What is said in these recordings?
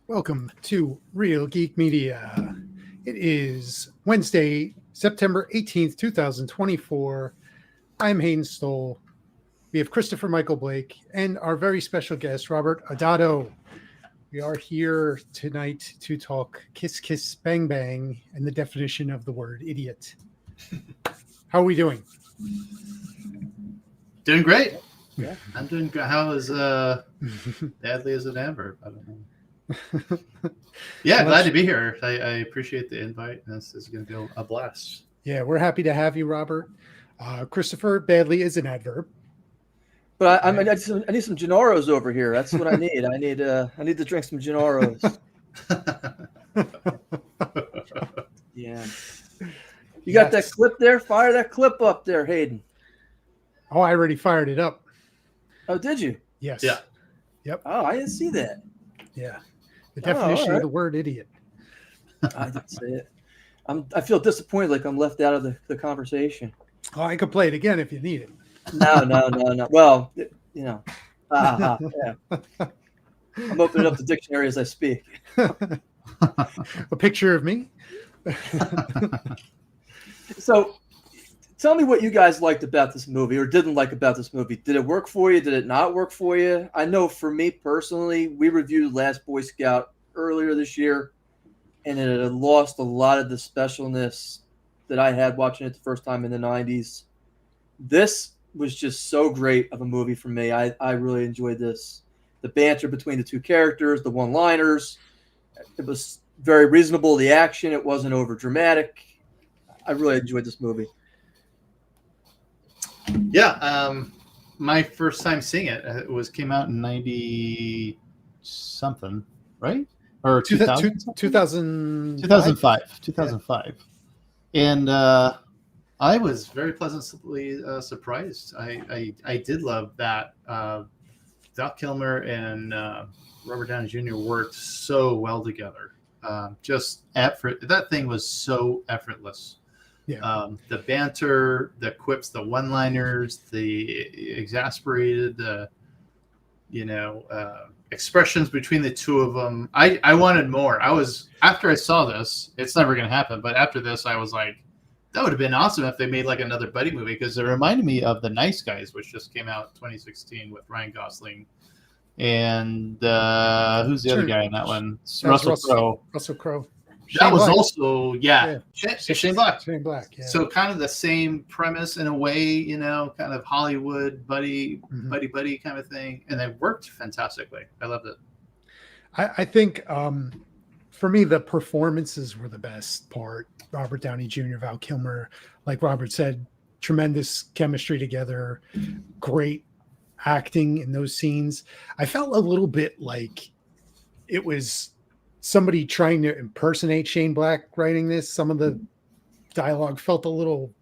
Welcome to Real Geek Media. It is Wednesday, September 18th, 2024. I'm Hayden Stoll. We have Christopher Michael Blake and our very special guest, Robert Aduato. We are here tonight to talk Kiss Kiss Bang Bang and the definition of the word idiot. How are we doing? Doing great. Yeah. I'm doing great. How is badly as an adverb? I don't know. Yeah, glad to be here. I appreciate the invite. This is going to be a blast. Yeah, we're happy to have you, Robert. Christopher, badly is an adverb. But I need some Gennaros over here. That's what I need. I need to drink some Gennaros. Yeah. You got that clip there? Fire that clip up there, Hayden. Oh, I already fired it up. Oh, did you? Yes. Yeah. Yep. Oh, I didn't see that. Yeah. The definition of the word idiot. I didn't see it. I feel disappointed, like I'm left out of the conversation. Oh, I could play it again if you need it. No. Well, yeah. I'm opening up the dictionary as I speak. A picture of me. So, tell me what you guys liked about this movie or didn't like about this movie. Did it work for you? Did it not work for you? I know for me personally, we reviewed Last Boy Scout earlier this year, and it had lost a lot of the specialness that I had watching it the first time in the 90s. This was just so great of a movie for me. I really enjoyed this. The banter between the two characters, the one-liners, it was very reasonable. The action, it wasn't over dramatic. I really enjoyed this movie. Yeah, my first time seeing it came out in 90 something, right? Or 2005. 2005. And I was very pleasantly surprised. I did love that Val Kilmer and Robert Downey Jr. worked so well together. That thing was so effortless. Yeah. The banter, the quips, the one-liners, the exasperated, expressions between the two of them. I wanted more. After I saw this, it's never going to happen. But after this, I was like, that would have been awesome if they made like another buddy movie, because it reminded me of The Nice Guys, which just came out in 2016 with Ryan Gosling. And who's the other guy in that one? Russell Crowe. Russell Crowe. That was also, Shane Black. Shane Black, yeah. So kind of the same premise in a way, kind of Hollywood buddy kind of thing. And they worked fantastically. I loved it. I think for me, the performances were the best part. Robert Downey Jr., Val Kilmer, like Robert said, tremendous chemistry together, great acting in those scenes. I felt a little bit like it was somebody trying to impersonate Shane Black writing this. Some of the dialogue felt a little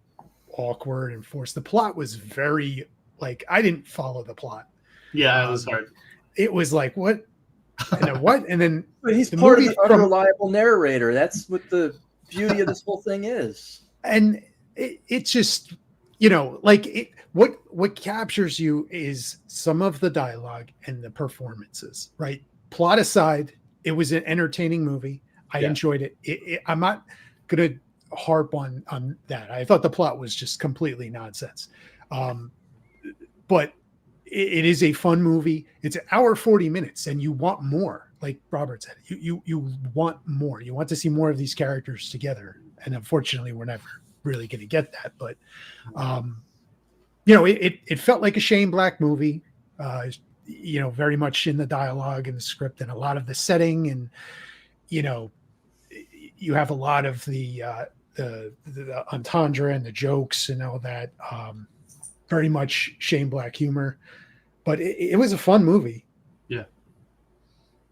awkward and forced. The plot was very, I didn't follow the plot. Yeah, it was hard. It was like, what? And then what? And then but he's part of the unreliable narrator. That's what the beauty of this whole thing is. And it just, what captures you is some of the dialogue and the performances, right? Plot aside, it was an entertaining movie. I enjoyed it. I'm not going to harp on that. I thought the plot was just completely nonsense. But it is a fun movie. It's an hour, 40 minutes, and you want more. Like Robert said, you want more. You want to see more of these characters together. And unfortunately, we're never really going to get that. But, it felt like a Shane Black movie. Very much in the dialogue and the script and a lot of the setting, and you have a lot of the entendre and the jokes and all that. Very much Shane Black humor, but it was a fun movie. Yeah,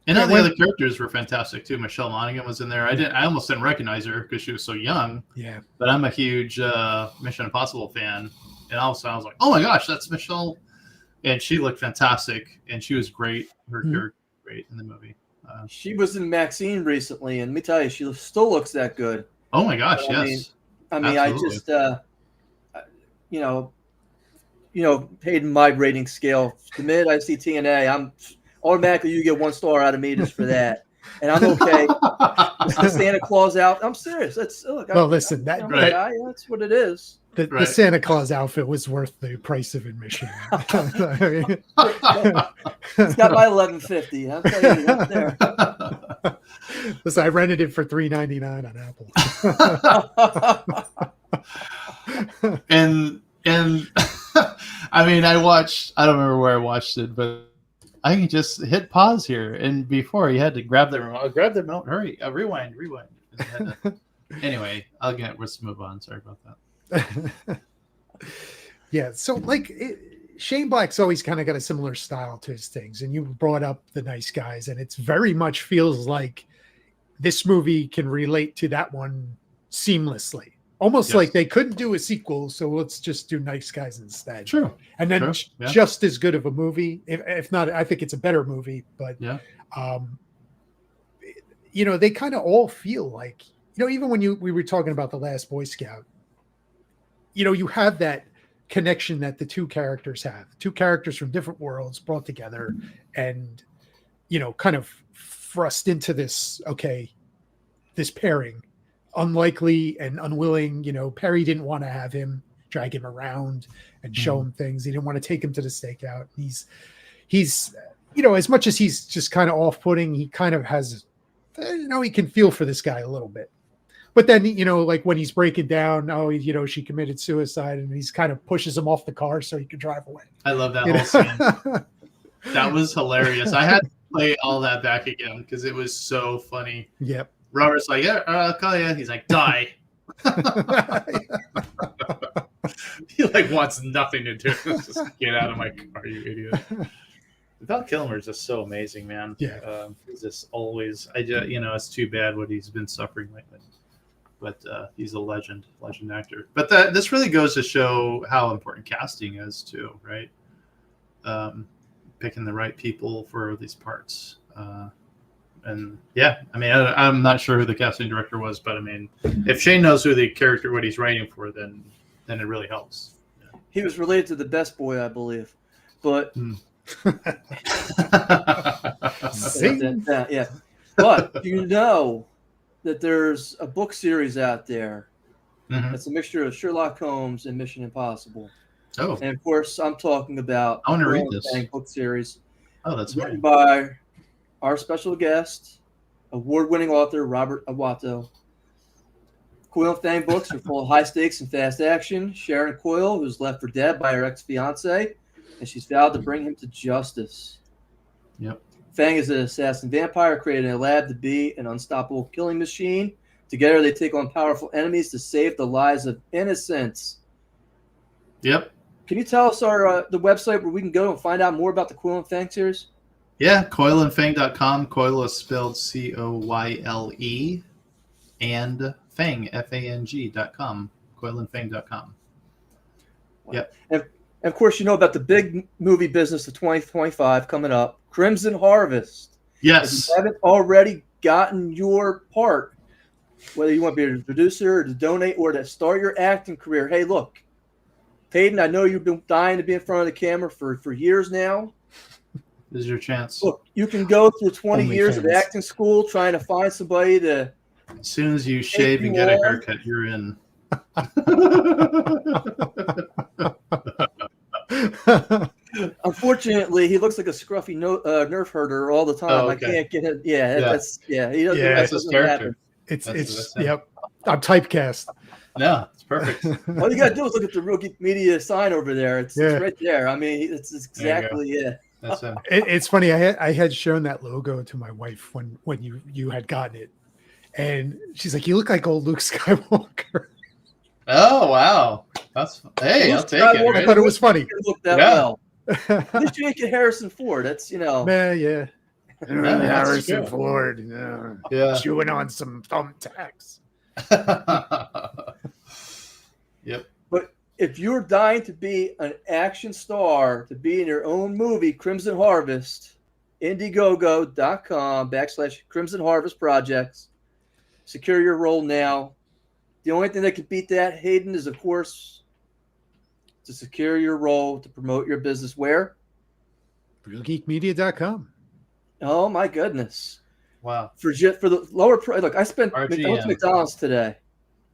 and all the other characters were fantastic too. Michelle Monaghan was in there. I almost didn't recognize her because she was so young. Yeah, but I'm a huge Mission Impossible fan, and all of a sudden I was like, oh my gosh, that's Michelle. And she looked fantastic, and she was great. Her character was great in the movie. She was in Maxine recently, and let me tell you, she still looks that good. Oh my gosh, yes. I mean, I just, Hayden, my rating scale. The minute I see TNA, I'm automatically you get 1 star out of me just for that. and I'm okay. It's the Santa Claus out. I'm serious. Well, listen, I'm that a right. guy, that's what it is. the Right. Santa Claus outfit was worth the price of admission. I mean, It's got my $11.50. I'll tell you right there. listen, I rented it for $3.99 on Apple. and I mean, I don't remember where I watched it, but I can just hit pause here. And before you had to grab the remote, hurry, rewind. Anyway, let's move on. Sorry about that. Yeah. So Shane Black's always kind of got a similar style to his things. And you brought up The Nice Guys, and it's very much feels like this movie can relate to that one seamlessly. Almost Yes. like they couldn't do a sequel, so let's just do Nice Guys instead. True. And then True. Yeah. just as good of a movie, if not, I think it's a better movie. But Yeah. They kind of all feel like, even when we were talking about The Last Boy Scout, you have that connection that the two characters have, two characters from different worlds brought together, and kind of thrust into this pairing. Unlikely and unwilling. Perry didn't want to have him, drag him around and show him things. He didn't want to take him to the stakeout. He's as much as he's just kind of off-putting, he kind of has, he can feel for this guy a little bit. But then, like when he's breaking down, she committed suicide, and he's kind of pushes him off the car so he can drive away. I love that whole scene. That was hilarious. I had to play all that back again because it was so funny. Yep. Robert's like, yeah, I'll call you. He's like, die. He wants nothing to do. Just get out of my car, you idiot. Val Kilmer is just so amazing, man. Yeah. He's just always. It's too bad what he's been suffering lately. But he's a legend actor. But this really goes to show how important casting is too, right? Picking the right people for these parts. And yeah, I mean, I'm not sure who the casting director was, but I mean, if Shane knows who the character, what he's writing for, then it really helps. Yeah. He was related to the Best Boy, I believe. But yeah. But you know that there's a book series out there. Mm-hmm. It's a mixture of Sherlock Holmes and Mission Impossible. Oh, and of course, I'm talking about I want to read this book series. Oh, that's written funny. by our special guest, award-winning author Robert Aduato. Coil and Fang books are full of high stakes and fast action. Sharon Coyle, who's left for dead by her ex-fiance, and she's vowed to bring him to justice. Yep. Fang is an assassin vampire created in a lab to be an unstoppable killing machine. Together, they take on powerful enemies to save the lives of innocents. Yep. Can you tell us the website where we can go and find out more about the Coil and Fang series? Yeah, coilandfang.com. Coil is spelled Coyle and Fang, Fang.com. Coilandfang.com. Yep. And of course, you know about the big movie business of 2025 coming up, Crimson Harvest. Yes. If you haven't already gotten your part, whether you want to be a producer or to donate or to start your acting career, hey, look, Peyton, I know you've been dying to be in front of the camera for years now. This is your chance. Look, you can go through 20 Only years fans. of acting school trying to find somebody to. As soon as you shave and get a haircut, you're in. Unfortunately, he looks like a scruffy nerf herder all the time. Oh, okay. I can't get it. Yeah, Yeah. that's he doesn't. Yeah, that that's his doesn't character. happen. It's That's yep. I'm typecast. No, it's perfect. All you gotta do is look at the Real Geek Media sign over there. It's Yeah. right there. I mean, it's exactly That's him. It's funny. I had shown that logo to my wife when you had gotten it, and she's like, "You look like old Luke Skywalker." Oh wow, hey, I'll take it. Skywalker. I Right? thought it was funny. It look that Yeah. well. At least you ain't get Harrison Ford. That's Man, yeah. that's Harrison true. Ford, Yeah. chewing on some thumbtacks. Yep. But if you're dying to be an action star, to be in your own movie, Crimson Harvest, Indiegogo.com/Crimson Harvest Projects. Secure your role now. The only thing that could beat that, Hayden, is, of course, to secure your role to promote your business where? RealGeekMedia.com. Oh, my goodness. Wow. For the lower price. Look, I went to RGM. McDonald's today.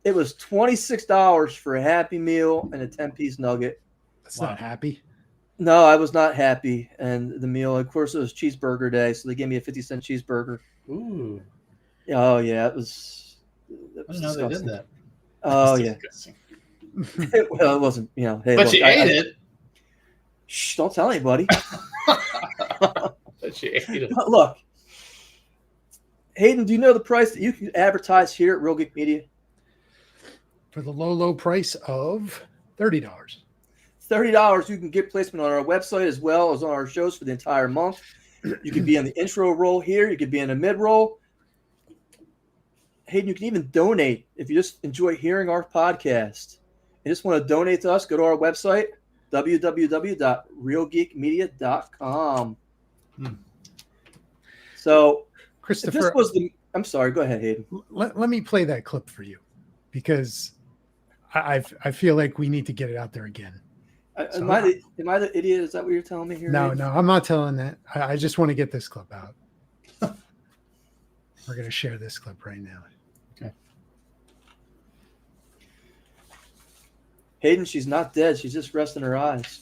It was $26 for a Happy Meal and a 10-piece nugget. That's not happy. No, I was not happy. And the meal, of course, it was cheeseburger day, so they gave me a 50-cent cheeseburger. Ooh. Oh yeah, it was. I didn't know they did that. Oh That's yeah. disgusting. Well, it wasn't. Hey, But look, she ate it. Shh! Don't tell anybody. But she ate it. But look, Hayden, do you know the price that you can advertise here at Real Geek Media? For the low price of $30. $30, you can get placement on our website as well as on our shows for the entire month. You can be in the intro role here. You could be in a mid role. Hayden, you can even donate if you just enjoy hearing our podcast. And just want to donate to us, go to our website, www.realgeekmedia.com. So, Christopher, this was I'm sorry, go ahead, Hayden. let me play that clip for you because I feel like we need to get it out there again. Am I the idiot? Is that what you're telling me here? No, Hayden? I'm not telling that. I just want to get this clip out. We're going to share this clip right now. Okay. Hayden, she's not dead. She's just resting her eyes.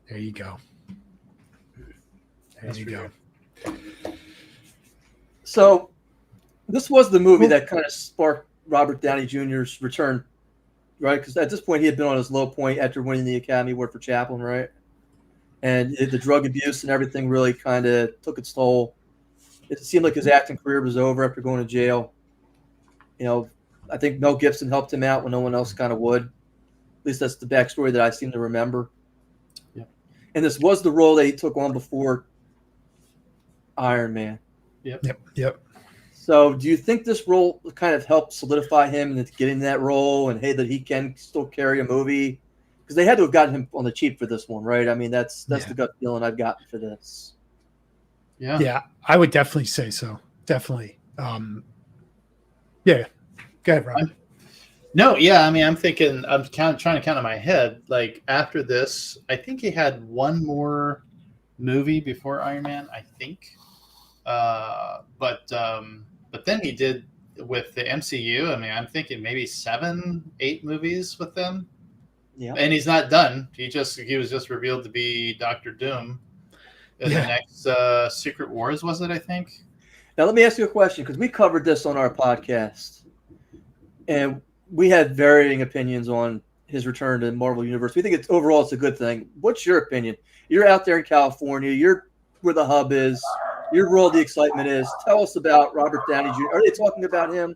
There you go. There you go. So, this was the movie that kind of sparked Robert Downey Jr.'s return, right? Because at this point, he had been on his low point after winning the Academy Award for Chaplin, right? And the drug abuse and everything really kind of took its toll. It seemed like his acting career was over after going to jail. I think Mel Gibson helped him out when no one else kind of would. At least that's the backstory that I seem to remember. Yeah. And this was the role that he took on before Iron Man. Yep. So do you think this role kind of helped solidify him into getting that role and, hey, that he can still carry a movie? Because they had to have gotten him on the cheap for this one, right? I mean, that's the gut feeling I've gotten for this. Yeah, I would definitely say so. Definitely. Yeah. Go ahead, Rob. I'm thinking, I'm trying to count in my head. Like after this, I think he had one more movie before Iron Man, I think. But then he did with the MCU. I mean, I'm thinking maybe 7-8 movies with them. Yeah. And he's not done. He was just revealed to be Dr. Doom in the next Secret Wars, was it, I think? Now let me ask you a question, because we covered this on our podcast. And we had varying opinions on his return to the Marvel Universe. We think it's a good thing. What's your opinion? You're out there in California. You're where the hub is. You're where all the excitement is. Tell us about Robert Downey Jr. Are they talking about him?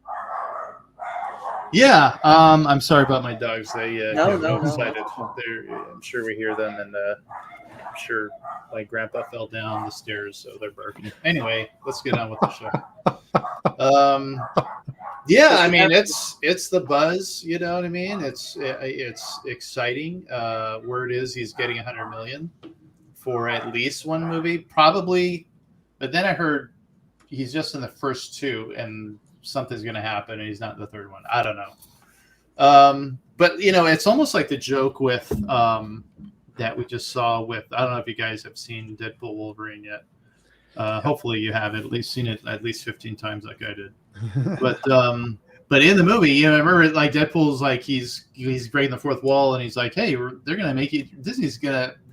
Yeah. I'm sorry about my dogs. They get excited. No. I'm sure we hear them, and I'm sure my grandpa fell down the stairs, so they're barking. Anyway, let's get on with the show. Yeah, I mean it's the buzz, you know what I mean? It's exciting. Word is he's getting $100 million for at least one movie, probably. But then I heard he's just in the first two, and something's going to happen, and he's not in the third one. I don't know. But it's almost like the joke with that we just saw with. I don't know if you guys have seen Deadpool Wolverine yet. Hopefully you have at least seen it at least 15 times like I did. But in the movie, I remember like Deadpool's like he's breaking the fourth wall, and he's like, "Hey, they're gonna make you."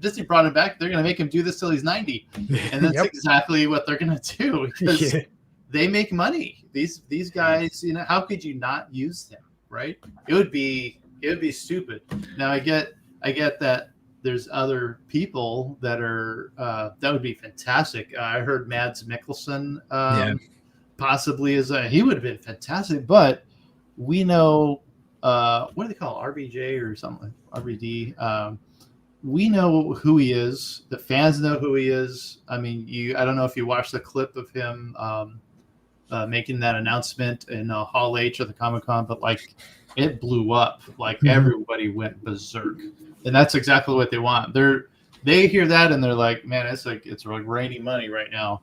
Disney brought him back. They're gonna make him do this till he's 90, and that's exactly what they're gonna do because they make money. These guys, how could you not use them, right? It would be stupid. Now I get that. There's other people that are that would be fantastic. I heard Mads Mikkelsen possibly he would have been fantastic, but we know what do they call it? RBJ or something, RBD. We know who he is. The fans know who he is. I mean, I don't know if you watched the clip of him making that announcement in Hall H at the Comic-Con, but like it blew up. Like everybody went berserk. And that's exactly what they want. They hear that and they're like, man, it's like raining money right now,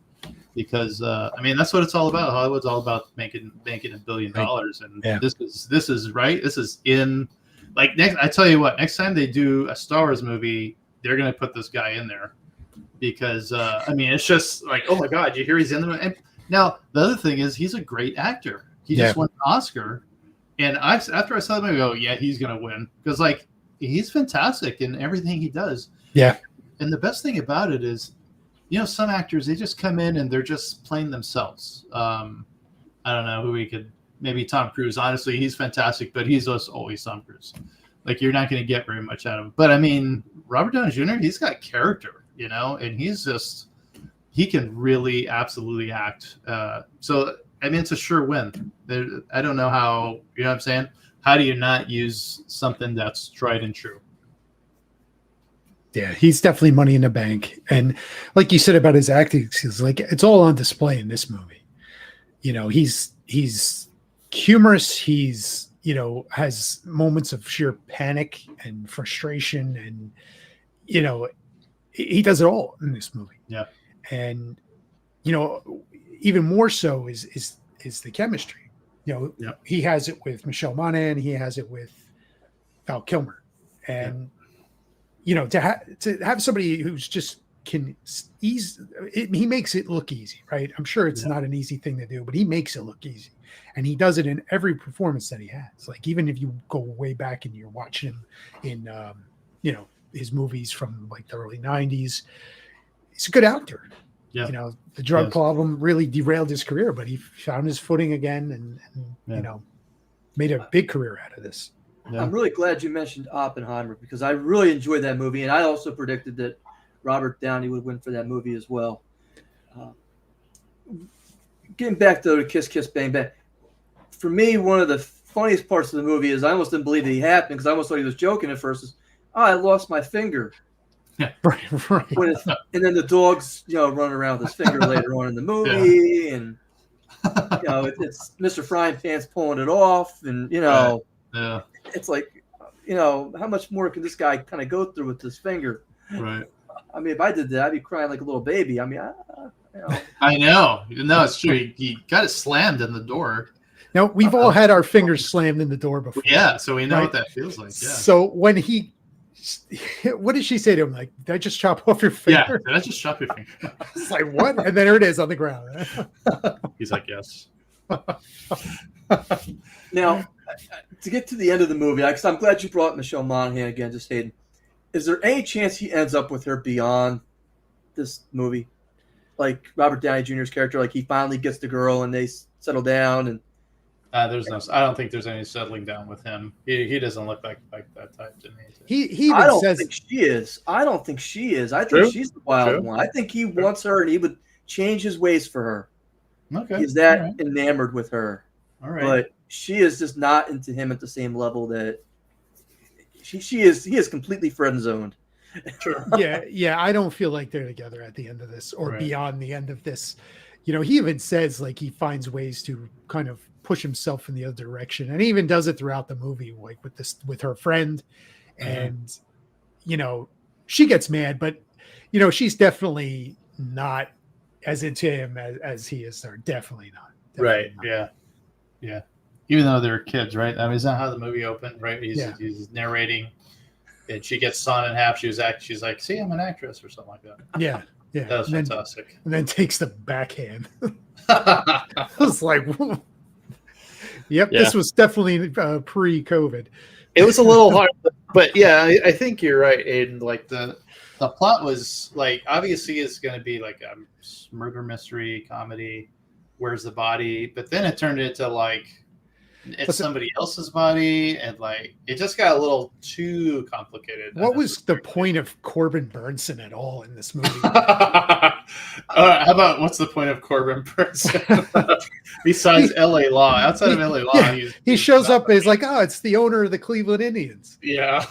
because that's what it's all about. Hollywood's all about making $1 billion, and this is right. This is in like I tell you what, next time they do a Star Wars movie, they're gonna put this guy in there because I mean, it's just like, oh my God, you hear he's in the. And now the other thing is he's a great actor. He just won an Oscar, and after I saw the movie, I go, yeah, he's gonna win because like he's fantastic in everything he does. Yeah, and the best thing about it is, you know, some actors they just come in and they're just playing themselves. I don't know who we could. Maybe Tom Cruise. Honestly, he's fantastic, but he's just always Tom Cruise. Like you're not going to get very much out of him. But I mean, Robert Downey Jr. He's got character, you know, and he can really absolutely act. So I mean, it's a sure win. I don't know how, you know what I'm saying? How do you not use something that's tried and true? Yeah, he's definitely money in the bank. And like you said about his acting skills, like it's all on display in this movie. You know, he's humorous. He's, you know, has moments of sheer panic and frustration, and you know, he does it all in this movie. Yeah. And you know, even more so is the chemistry. You know, he has it with Michelle Monaghan, he has it with Val Kilmer. And you know, to have somebody who's just can ease it, he makes it look easy, right? I'm sure it's not an easy thing to do, but he makes it look easy. And he does it in every performance that he has. Like, even if you go way back and you're watching him in, you know, his movies from like the early 90s, he's a good actor. Yeah. You know, the drug problem really derailed his career, but he found his footing again and you know, made a big career out of this. Yeah. I'm really glad you mentioned Oppenheimer because I really enjoyed that movie. And I also predicted that Robert Downey would win for that movie as well. Getting back to Kiss Kiss Bang Bang, for me, one of the funniest parts of the movie is I almost didn't believe that he happened because I almost thought he was joking at first. I lost my finger. Yeah, right. And then the dog's, you know, running around with his finger later on in the movie, and you know, it's Mr. Frying Pan's pulling it off, and you know, it's like, you know, how much more can this guy kind of go through with his finger? Right. I mean, if I did that, I'd be crying like a little baby. I mean, you know. I know. No, it's true. He got it slammed in the door. Now, we've all had our fingers slammed in the door before. Yeah, so we know what that feels like. Yeah. So when what did she say to him? Like, did I just chop off your finger? Yeah, did I just chop your finger? It's like, what? And then there it is on the ground. He's like, yes. Now, to get to the end of the movie, because I'm glad you brought Michelle Monaghan again, just Hayden. Is there any chance he ends up with her beyond this movie? Like Robert Downey Jr.'s character, like he finally gets the girl and they settle down and there's no. I don't think there's any settling down with him. He doesn't look like that type to me. He even I don't says think she is. I don't think she is. I think she's the wild one. I think he wants her and he would change his ways for her. Okay, he's that enamored with her. All right, but she is just not into him at the same level that she is. He is completely friend zoned. Sure. Yeah. I don't feel like they're together at the end of this or beyond the end of this. You know, he even says like he finds ways to kind of push himself in the other direction, and he even does it throughout the movie, like with her friend, and you know, she gets mad, but you know, she's definitely not as into him as he is there. Definitely not. Right. Not. Yeah. Even though they're kids, right? I mean, is that how the movie opened? Right? He's narrating, and she gets sawn in half. She's like, "See, I'm an actress," or something like that. Yeah. That was fantastic. And then takes the backhand. I was like, whoa. Yep, this was definitely pre-COVID. It was a little hard, but yeah, I think you're right, Aiden. Like the plot was like, obviously it's going to be like a murder mystery comedy. Where's the body? But then it turned into like it's somebody else's body, and like it just got a little too complicated. What was the point of Corbin Burnson at all in this movie? How about what's the point of Corbin Burnson besides L.A. Law? Outside of L.A. Law, he shows up. He's like, oh, it's the owner of the Cleveland Indians. Yeah.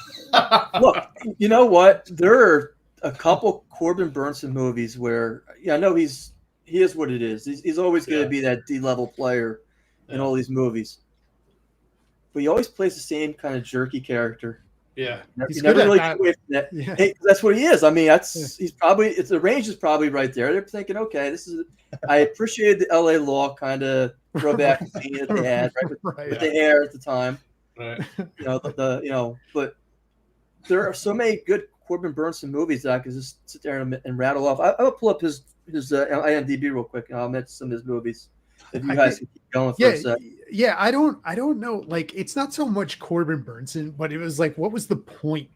Look, you know what? There are a couple Corbin Burnson movies where I know he is what it is. He's always going to be that D-level player in all these movies. But he always plays the same kind of jerky character. Yeah, he's never really get away from that. Yeah. Hey, that's what he is. I mean, he's probably the range is probably right there. They're thinking, okay, this is. I appreciated the L.A. Law kind of throwback scene that they had with the hair at the time. Right. But there are so many good Corbin Burnson movies that I could just sit there and rattle off. I'll pull up his IMDb real quick, and I'll mention some of his movies. If you guys can keep going for a sec. Yeah, I don't know. Like, it's not so much Corbin Burnson, but it was like, what was the point?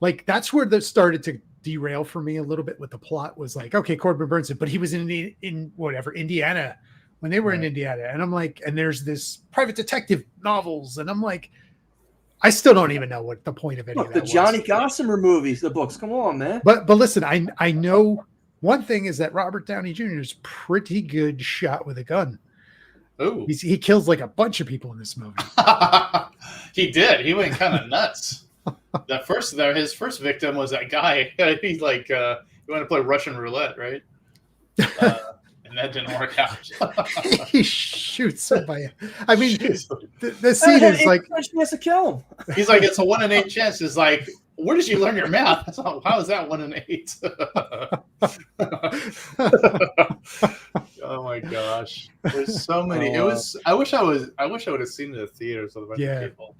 Like, that's where this started to derail for me a little bit with the plot. Was like, okay, Corbin Burnson, but he was in whatever, Indiana, when they were in Indiana, and I'm like, and there's this private detective novels, and I'm like, I still don't even know what the point of any of that was. The Johnny Gossamer movies, the books. Come on, man. But listen, I know one thing is that Robert Downey Jr. is pretty good shot with a gun. Oh, he kills like a bunch of people in this movie. He did. He went kind of nuts. His first victim was that guy. He like he wanted to play Russian roulette, right? And that didn't work out. He shoots somebody. I mean, the scene is like he has to kill him. He's like, it's a 1 in 8 chance. It's like, where did you learn your math? How is that 1 in 8? Oh my gosh, there's so many. I wish I would have seen it at the theaters with a bunch of people,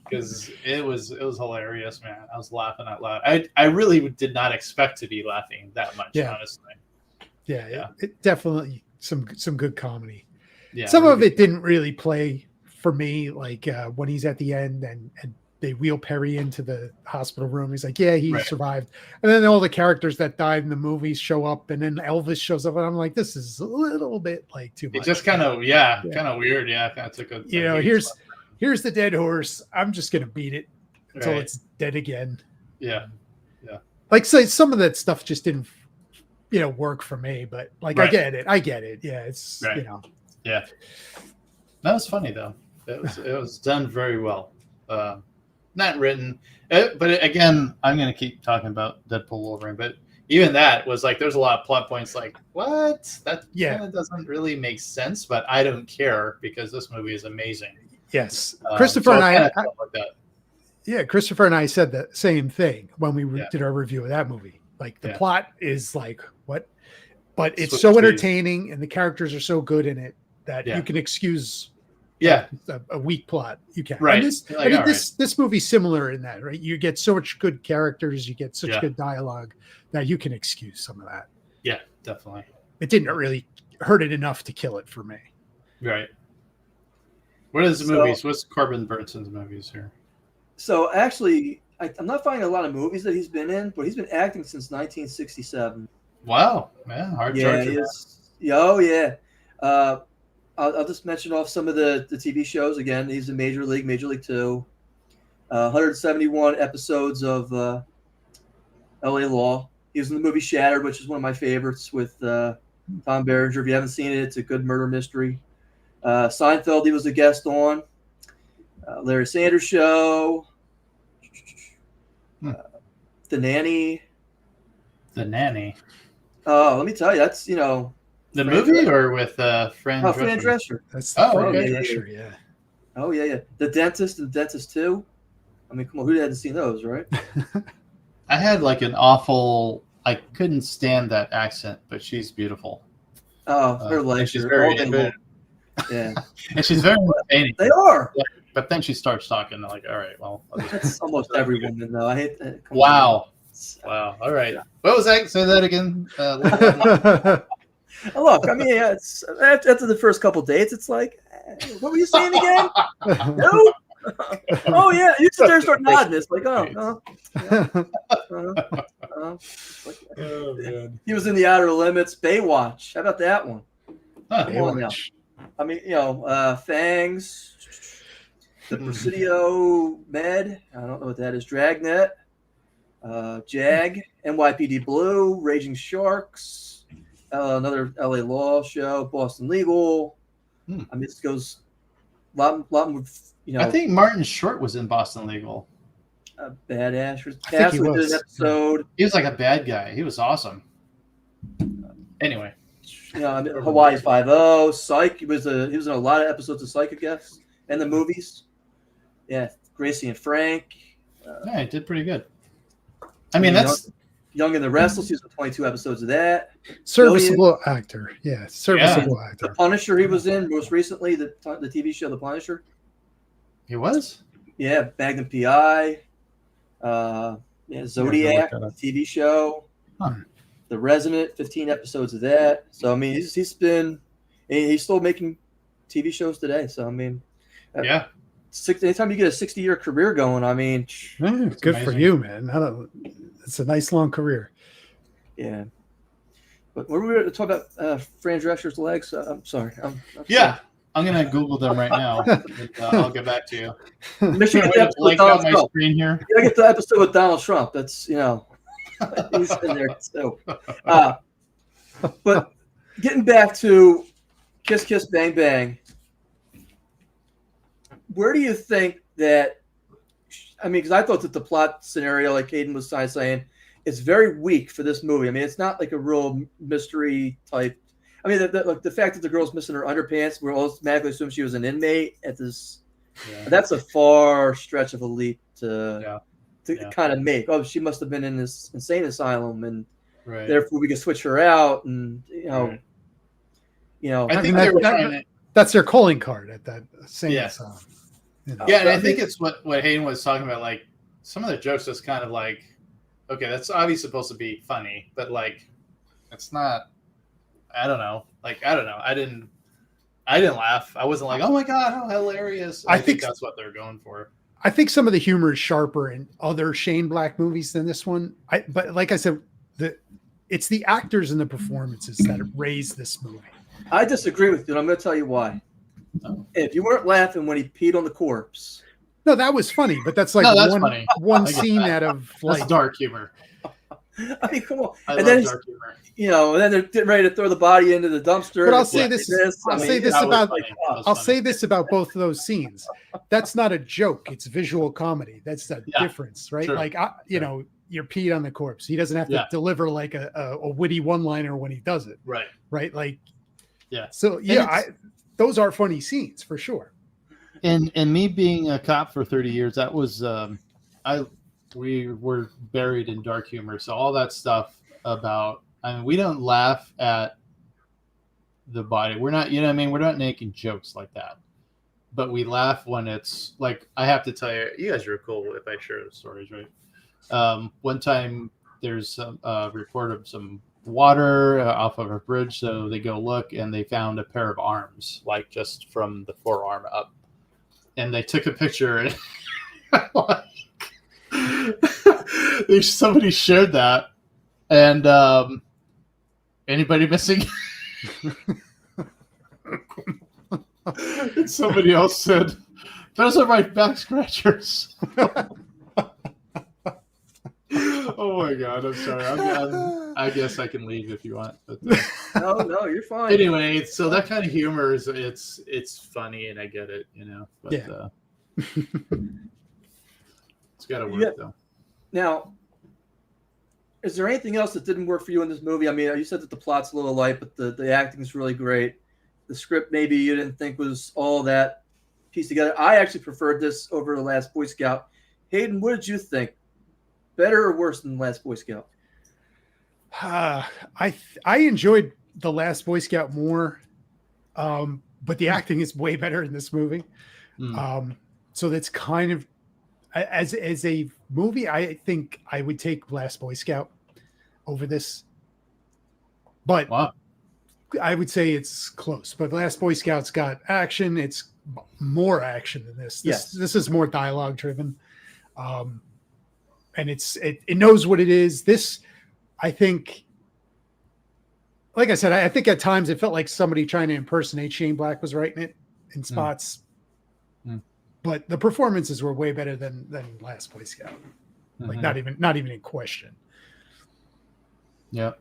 because it was hilarious, man. I was laughing out loud. I really did not expect to be laughing that much, honestly. Yeah. It definitely some good comedy. Yeah, some of it didn't really play for me, like when he's at the end and they wheel Perry into the hospital room. He's like, yeah, he survived. And then all the characters that died in the movies show up, and then Elvis shows up, and I'm like, this is a little bit like too much. It's just kind of kind of weird. Yeah, kind of took a here's the dead horse. I'm just gonna beat it until it's dead again. Yeah. Like, so some of that stuff just didn't work for me, but like I get it. Yeah, it's Yeah, that was funny though. It was done very well. Not written, but again, I'm going to keep talking about Deadpool Wolverine, but even that was like, there's a lot of plot points like, what? That kind of doesn't really make sense, but I don't care because this movie is amazing. Yes. Christopher and I like that. Yeah, Christopher and I said the same thing when we did our review of that movie. Like, the plot is like, what? But it's so entertaining, and the characters are so good in it that you can excuse a weak plot. You can. Right. And this movie's similar in that, right? You get so much good characters, you get such good dialogue that you can excuse some of that. Yeah, definitely. It didn't really hurt it enough to kill it for me. Right. What is the movies? What's Corbin Burnson's movies here? So actually, I'm not finding a lot of movies that he's been in, but he's been acting since 1967. Wow, man, hard charge. I'll just mention off some of the TV shows again. He's in Major League 2, 171 episodes of LA Law. He was in the movie Shattered, which is one of my favorites with Tom Berenger. If you haven't seen it, it's a good murder mystery. Seinfeld, he was a guest on. Larry Sanders Show. The Nanny. Oh, let me tell you, that's the movie or with Fran Drescher? Fran Drescher. That's the Fran Drescher, yeah. Oh yeah. The Dentist and Dentist 2. I mean, come on, who hadn't seen those, right? I had like an awful. I couldn't stand that accent, but she's beautiful. Oh, her legs she's are very all yeah, and she's very entertaining. They are. But then she starts talking. Like, all right, well, that's almost every woman, though. I hate that. Wow. All right. Yeah. What was that? Say that again. Look, I mean, it's after the first couple dates, it's like, what were you saying again? No. Oh yeah, you sit there and start nodding. It's like, oh man. He was in The Outer Limits, Baywatch. How about that one? Baywatch. I mean, Fangs, the Presidio Med. I don't know what that is. Dragnet, Jag, NYPD Blue, Raging Sharks, another LA Law show, Boston Legal. I mean, this goes a lot more. I think Martin Short was in Boston Legal. Badass. I think he was. Did an episode. He was like a bad guy. He was awesome. Anyway. Hawaii Five-0, Psych. He was in a lot of episodes of Psych, I guess, and the movies. Yeah, Gracie and Frank. He did pretty good. I mean, that's Young and the Restless. He was in 22 episodes of that. Serviceable actor. Yeah, serviceable actor. The Punisher he was in most recently, the TV show The Punisher. He was? Yeah, Magnum PI. Zodiac, that up. TV show. Huh. The Resident, 15 episodes of that. So I mean, he's still making TV shows today. So I mean, Yeah. Anytime you get a 60-year career going, I mean, Good amazing. for you, man. It's a nice long career. yeah. But when we were talking about Fran Drescher's legs, I'm sorry. I'm Yeah. I'm going to Google them right now. And, I'll get back to you. Make sure you Wait, get the episode with blank out Donald my Trump. screen here. You gotta get the episode with Donald Trump. That's he's in there too. But getting back to Kiss Kiss Bang Bang, where do you think that? I mean, because I thought that the plot scenario, like Hayden was saying, is very weak for this movie. I mean, it's not like a real mystery type. I mean, the fact that the girl's missing her underpants, we're automatically assume she was an inmate at this. Yeah. That's a far stretch of a leap to kind of make. Oh, she must have been in this insane asylum, and therefore we can switch her out, and I think that's their calling card at that same asylum. Yeah, and I think it's what Hayden was talking about. Like some of the jokes is kind of like, okay, that's obviously supposed to be funny, but like, it's not. I don't know. I didn't laugh. I wasn't like, oh my god, how hilarious. I think that's what they're going for. I think some of the humor is sharper in other Shane Black movies than this one. But like I said, it's the actors and the performances that raise this movie. I disagree with you, and I'm going to tell you why. Oh. If you weren't laughing when he peed on the corpse. No, that was funny, but that's like one scene out of like that's dark humor. I mean, come on. I love dark humor. And then they're getting ready to throw the body into the dumpster. But I'll say this about both of those scenes. That's not a joke. It's visual comedy. That's the difference, right? True. Like, you're peed on the corpse. He doesn't have to deliver like a witty one-liner when he does it. Right. Right. Like, yeah. So those are funny scenes for sure. And me being a cop for 30 years, that was we were buried in dark humor. So all that stuff about, I mean, we don't laugh at the body. We're not, we're not making jokes like that. But we laugh when it's like, I have to tell you, you guys are cool if I share the stories, right? One time there's a report of some water off of a bridge. So they go look and they found a pair of arms, like just from the forearm up. And they took a picture and somebody shared that, and anybody missing? And somebody else said, "Those are my back scratchers." Oh my god! I'm sorry. I guess I can leave if you want. But, no, you're fine. Anyway, so that kind of humor is it's funny, and I get it, But, it's got to work though. Now, is there anything else that didn't work for you in this movie? I mean, you said that the plot's a little light, but the acting is really great. The script maybe you didn't think was all that pieced together. I actually preferred this over The Last Boy Scout. Hayden, what did you think? Better or worse than The Last Boy Scout? I enjoyed The Last Boy Scout more, but the acting is way better in this movie. So that's kind of as a movie, I think I would take Last Boy Scout over this, but I would say it's close. But Last Boy Scout's got action; it's more action than this. This is more dialogue driven, and it knows what it is. This, I think, like I said, I think at times it felt like somebody trying to impersonate Shane Black was writing it in spots. But the performances were way better than Last Boy Scout. Like not even in question. Yeah.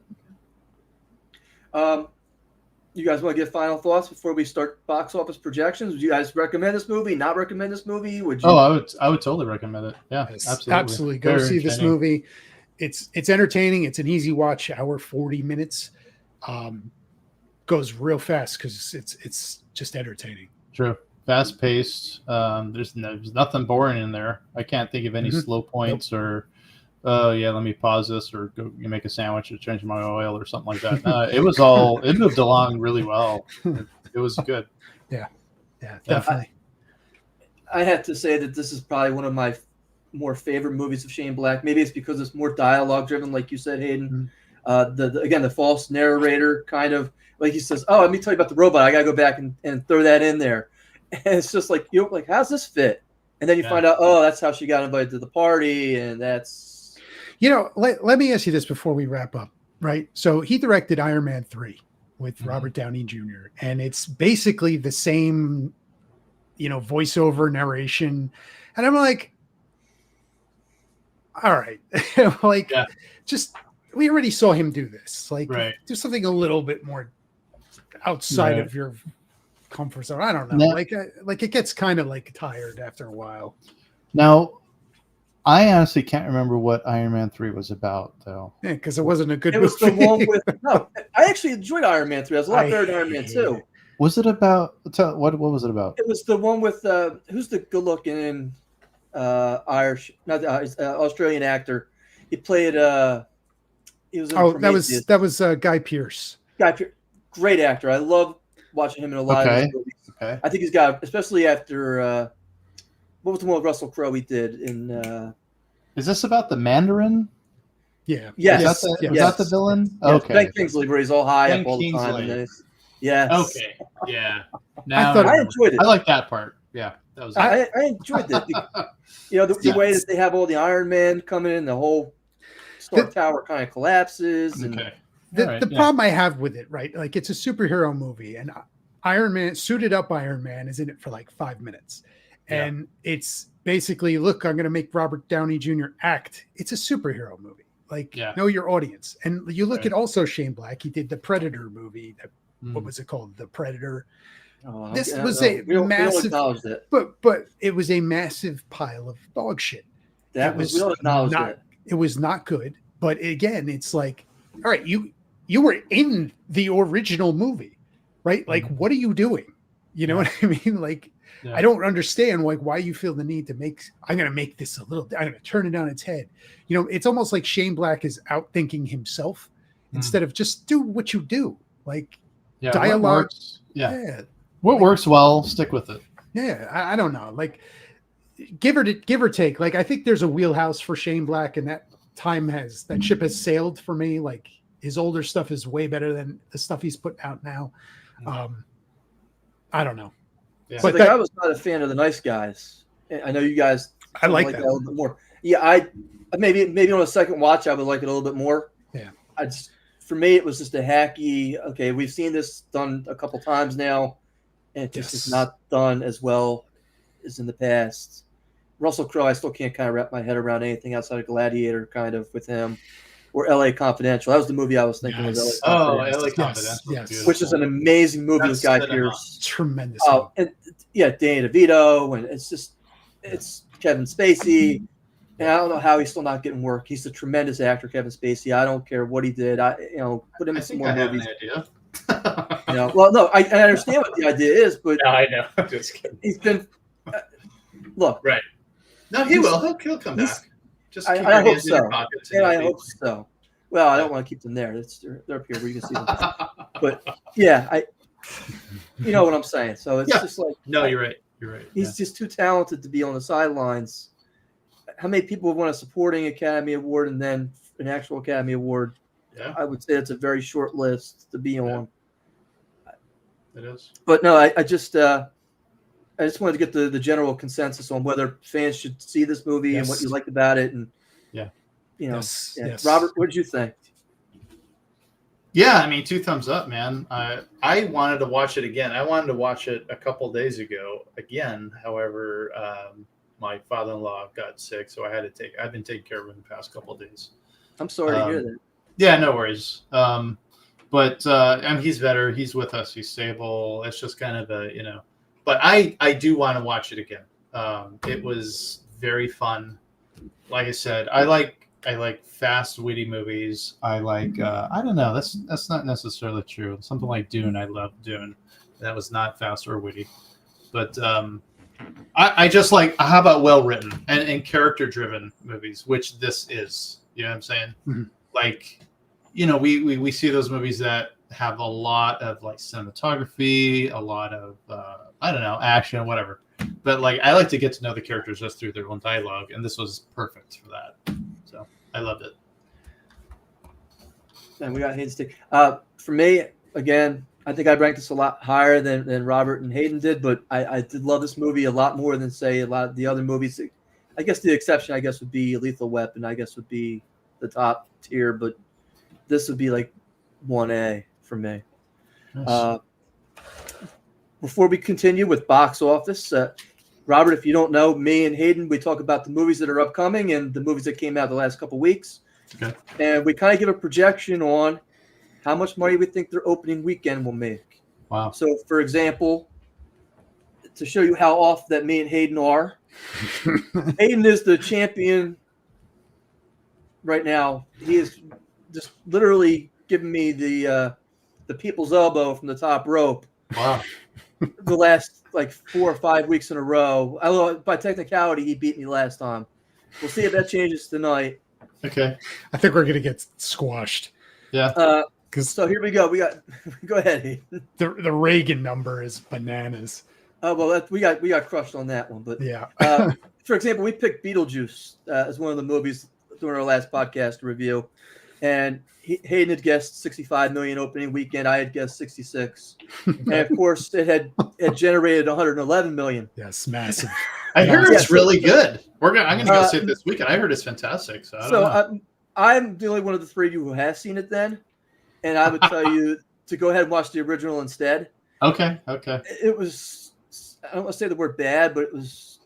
You guys want to give final thoughts before we start box office projections? Would you guys recommend this movie? Not recommend this movie? Would you? Oh, I would totally recommend it. Yeah, yes, absolutely. Go see this movie. It's entertaining. It's an easy watch. Hour 40 minutes. Goes real fast because it's just entertaining. True. Fast paced. There's nothing boring in there. I can't think of any slow points or let me pause this or go make a sandwich or change my oil or something like that. It moved along really well. It was good. Yeah, definitely. I have to say that this is probably one of my more favorite movies of Shane Black. Maybe it's because it's more dialogue driven, like you said, Hayden. Again, the false narrator kind of, like he says, "Oh, let me tell you about the robot. I gotta go back and throw that in there." And it's just like, like, how's this fit? And then you find out, oh, that's how she got invited to the party, and that's. Let me ask you this before we wrap up, right? So he directed Iron Man 3 with Robert Downey Jr., and it's basically the same, voiceover narration, and I'm like, all right, just we already saw him do this. Like, do something a little bit more outside of your comfort zone. I don't know. Like it gets kind of like tired after a while. Now, I honestly can't remember what Iron Man 3 was about, though. Yeah, because it wasn't a good movie. It was the one with no. I actually enjoyed Iron Man 3. It was a lot better than Iron Man 2. Was it about what was it about? It was the one with who's the good-looking Irish, not Australian actor. He played he was in that was Guy Pearce. Guy Pearce, great actor. I love watching him in a lot of his movies. Okay. I think he's got, especially after what was the one with Russell Crowe he did in Is this about the Mandarin? Yeah. Yes. Is that the villain? Yes. Okay. Ben Kingsley, where he's all high up all the time. Okay. Yeah. Now I enjoyed it. I like that part. Yeah. That was I enjoyed it. The way that they have all the Iron Man coming in, the whole Stark Tower kind of collapses. And, The problem I have with it, right? Like, it's a superhero movie, and suited up Iron Man is in it for like 5 minutes. And it's basically, look, I'm going to make Robert Downey Jr. act. It's a superhero movie. Like, know your audience. And you look at also Shane Black. He did the Predator movie. What was it called? The Predator. This was a massive, but it was a massive pile of dog shit. We don't acknowledge that. It was not good. But again, it's like, all right, you were in the original movie, right? Like, what are you doing? You know what I mean? Like, I don't understand why you feel the need to I'm going to make this I'm going to turn it on its head. It's almost like Shane Black is outthinking himself instead of just do what you do. Like, dialogue. What works well, stick with it. Yeah. I don't know. Like, give or take. Like, I think there's a wheelhouse for Shane Black, and that ship has sailed for me. Like, his older stuff is way better than the stuff he's putting out now. I don't know. Yeah. But I was not a fan of The Nice Guys. I know you guys. I like that a little bit more. Yeah, I maybe on a second watch I would like it a little bit more. Yeah. For me it was just a hacky. Okay, we've seen this done a couple times now, and it just is not done as well as in the past. Russell Crowe, I still can't kind of wrap my head around anything outside of Gladiator, kind of with him. Or L.A. Confidential. That was the movie I was thinking of. L.A. Confidential. Yes. Which is an amazing movie with Guy Pearce. Tremendous. And Danny DeVito, and it's Kevin Spacey. And I don't know how he's still not getting work. He's a tremendous actor, Kevin Spacey. I don't care what he did. Put him in some more movies. Well, no, I understand what the idea is, but no, I know. I'm just kidding. He's been look. Right. No, he will. He'll come back. I hope so. And I hope so. Well, I don't want to keep them there. They're up here where you can see them. But yeah, you know what I'm saying. So it's just like, no, you're right. You're right. He's just too talented to be on the sidelines. How many people have won a supporting Academy Award and then an actual Academy Award? Yeah, I would say it's a very short list to be on. It is. But no, I just wanted to get the general consensus on whether fans should see this movie and what you liked about it. And Robert, what did you think? Yeah, I mean, 2 thumbs up, man. I wanted to watch it again. I wanted to watch it a couple days ago again. However, my father-in-law got sick, so I've been taking care of him the past couple of days. I'm sorry to hear that. Yeah, no worries. But he's better. He's with us. He's stable. It's just kind of but I do want to watch it again. It was very fun. Like I said, I like fast, witty movies. I like I don't know. That's not necessarily true. Something like Dune. I love Dune. That was not fast or witty, but I just like, how about well written and character driven movies, which this is. You know what I'm saying? Mm-hmm. Like, we see those movies that have a lot of like cinematography, a lot of I don't know, action, whatever. but like I like to get to know the characters just through their own dialogue, and this was perfect for that. So I loved it. And we got Hayden's take. For me, again, I think I ranked this a lot higher than Robert and Hayden did, but I did love this movie a lot more than, say, a lot of the other movies. I guess the exception, would be Lethal Weapon. I guess would be the top tier, but this would be like 1A for me. Nice. Before we continue with box office, Robert, if you don't know, me and Hayden, we talk about the movies that are upcoming and the movies that came out the last couple weeks. Okay. And we kind of give a projection on how much money we think their opening weekend will make. Wow. So, for example, to show you how off that me and Hayden are, Hayden is the champion right now. He is just literally giving me the people's elbow from the top rope. Wow. The last like 4 or 5 weeks in a row. Although by technicality, he beat me last time. We'll see if that changes tonight. Okay. I think we're gonna get squashed. Yeah. So here we go. We got. Go ahead, Hayden. The Reagan number is bananas. Well, we got crushed on that one. But Yeah. for example, we picked Beetlejuice as one of the movies during our last podcast review, and Hayden had guessed 65 million opening weekend. I had guessed 66, and of course, it had generated 111 million. Yes, massive. I heard Yeah, it's really good. I'm gonna go see it this weekend. I heard it's fantastic. So I don't know. I'm the only one of the three of you who has seen it then, and I would tell you to go ahead and watch the original instead. Okay. It was, I don't want to say the word bad, but it was,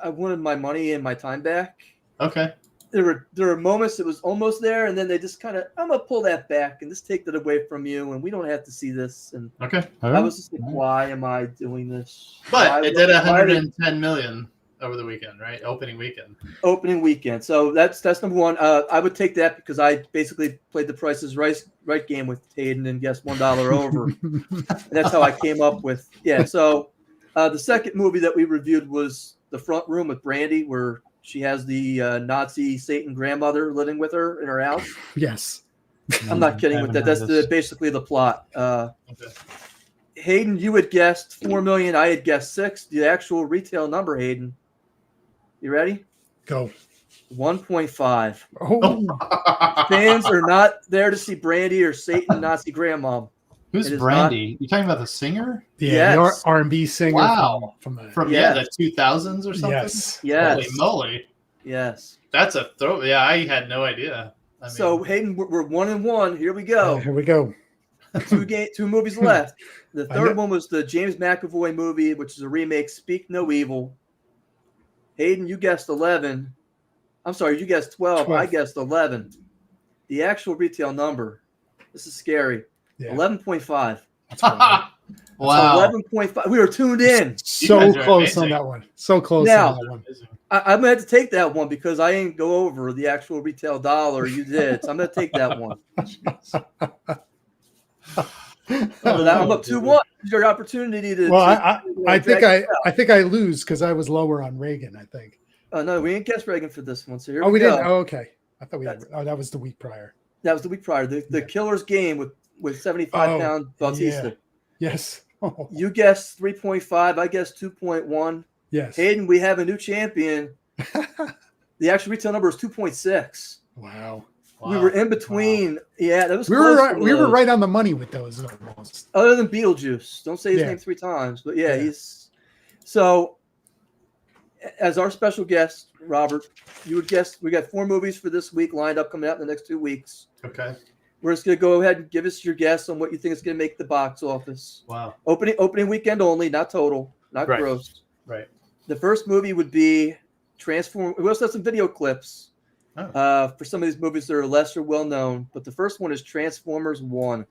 I wanted my money and my time back. Okay. There were moments it was almost there, and then they just kind of, I'm gonna pull that back and just take that away from you, and we don't have to see this. And Okay. I was just like, why am I doing this? But it did 110 million over the weekend, right? Opening weekend. So that's number one. I would take that because I basically played the Price is Right game with Hayden and guessed $1 over. And that's how I came up with So the second movie that we reviewed was The Front Room with Brandy, where she has the Nazi Satan grandmother living with her in her house. Yes. I'm not kidding with that. That's basically the plot. Okay. Hayden, you had guessed 4 million. I had guessed 6. The actual retail number, Hayden. You ready? Go. 1.5. Oh. Fans are not there to see Brandy or Satan Nazi grandma. Who's Brandy? You talking about the singer? Yeah, Yes. the R&B singer. Wow. From the the 2000s or something? Yes. Yes. Holy moly. Yes. That's a throw. Yeah, I had no idea. I mean, So Hayden, we're 1-1. Here we go. Here we go. Two movies left. The third one was the James McAvoy movie, which is a remake, Speak No Evil. Hayden, you guessed 11. I'm sorry, you guessed 12. I guessed 11. The actual retail number, this is scary, 11.5. Wow. wow. 11.5. We were tuned in. So close on that one. So close Now, on that one. I'm going to have to take that one because I didn't go over the actual retail dollar. You did. So I'm going to take that one. I'm up 2-1. Your opportunity to. Well, I think I lose because I was lower on Reagan. I think. No, we didn't guess Reagan for this one. So here we we go. didn't. Oh, okay. I thought we had. Oh, that was the week prior. That was the week prior. The Killer's Game with 75-pound Bautista. Yeah. Yes. Oh. You guessed 3.5. I guessed 2.1. Yes. Hayden, we have a new champion. The actual retail number is 2.6. Wow. We were in between. Wow. Yeah, that was. We were right on the money with those almost. Other than Beetlejuice, don't say his name 3 times, but he's. So, as our special guest, Robert, you would guess we got 4 movies for this week lined up coming out in the next 2 weeks. Okay. We're just gonna go ahead and give us your guess on what you think is gonna make the box office. Wow. Opening weekend only, not total, not gross. Right. The first movie would be Transform. We also have some video clips. For some of these movies that are lesser well known, but the first one is Transformers 1.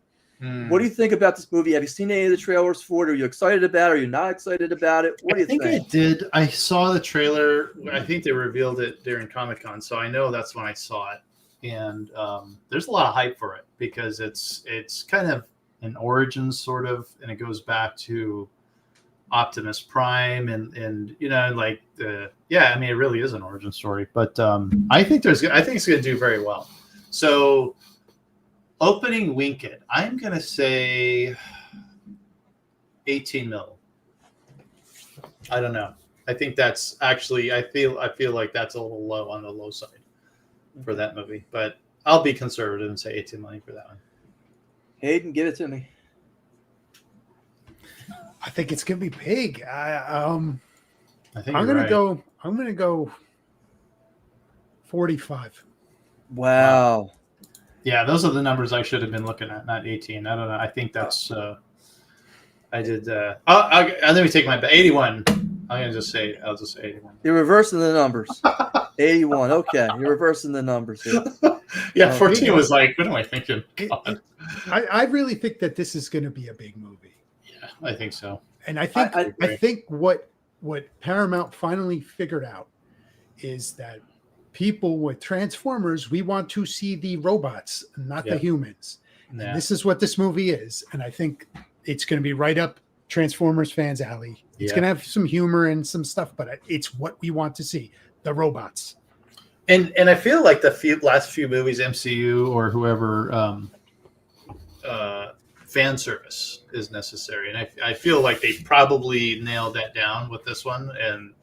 What do you think about this movie? Have you seen any of the trailers for it? Are you excited about it? Are you not excited about it? What do you think? I did. I saw the trailer. I think they revealed it during Comic-Con, so I know that's when I saw it. And there's a lot of hype for it because it's kind of an origin sort of, and it goes back to Optimus Prime and like I mean it really is an origin story, but I think it's going to do very well. So opening weekend, I'm going to say 18 mil. I don't know. I think that's actually I feel like that's a little low on the low side for that movie. But I'll be conservative and say 18 million for that one. Hayden, give it to me. I think it's gonna be big. I think I'm you're gonna right. go. I'm gonna go 45. Wow. Yeah, those are the numbers I should have been looking at, not 18. I don't know. I think that's. I did. Let me take my 81. I'll just say 81. You're reversing the numbers. 81. Okay, you're reversing the numbers here. Yeah, 14 was like, what am I thinking? I really think that this is going to be a big movie. Yeah, I think so. And I think what Paramount finally figured out is that people with Transformers, we want to see the robots, not the humans. Yeah. And this is what this movie is. And I think it's going to be right up Transformers fans' alley. It's going to have some humor and some stuff, but it's what we want to see, the robots. And I feel like the last few movies, MCU or whoever, fan service is necessary. And I feel like they probably nailed that down with this one. And,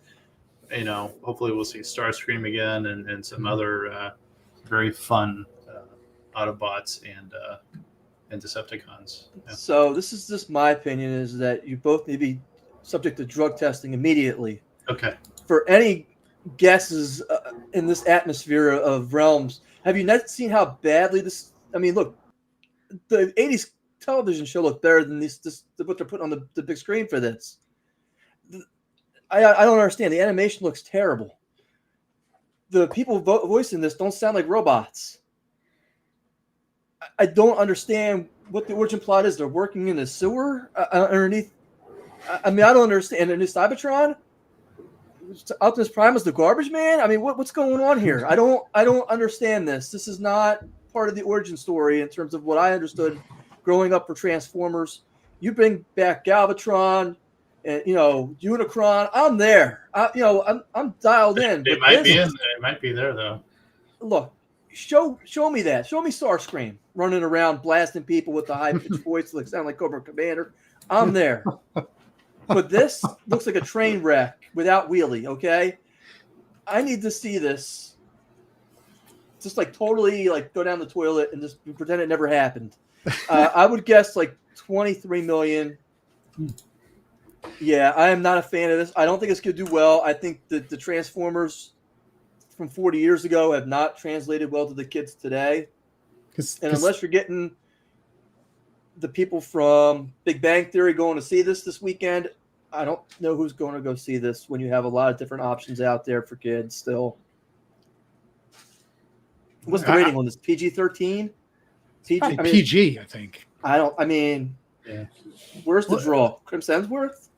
hopefully we'll see Starscream again and some other very fun Autobots and Decepticons. Yeah. So this is just my opinion, is that you both need to be subject to drug testing immediately. Okay. For any guesses in this atmosphere of realms, have you not seen how badly this? I mean, look, the '80s television show looked better than what they're putting on the big screen for this. I don't understand. The animation looks terrible. The people voicing this don't sound like robots. I don't understand what the origin plot is. They're working in the sewer underneath. I mean, I don't understand. And this Cybertron, Optimus Prime is the garbage man. I mean, what's going on here? I don't understand this. This is not part of the origin story in terms of what I understood growing up for Transformers. You bring back Galvatron and Unicron. I'm there. I'm dialed in. It might be in there. It might be there though. Look, show me that. Show me Starscream running around blasting people with the high pitched voice that sound like Cobra Commander. I'm there. But this looks like a train wreck without wheelie. Okay, I need to see this. Just like totally like go down the toilet and just pretend it never happened. I would guess like 23 million. Yeah, I am not a fan of this. I don't think it's going to do well. I think that the Transformers from 40 years ago have not translated well to the kids today. And unless you're getting the people from Big Bang Theory going to see this weekend, I don't know who's going to go see this when you have a lot of different options out there for kids still. What's the rating on this? PG-13? PG, I think. Where's the draw? Chris Hemsworth?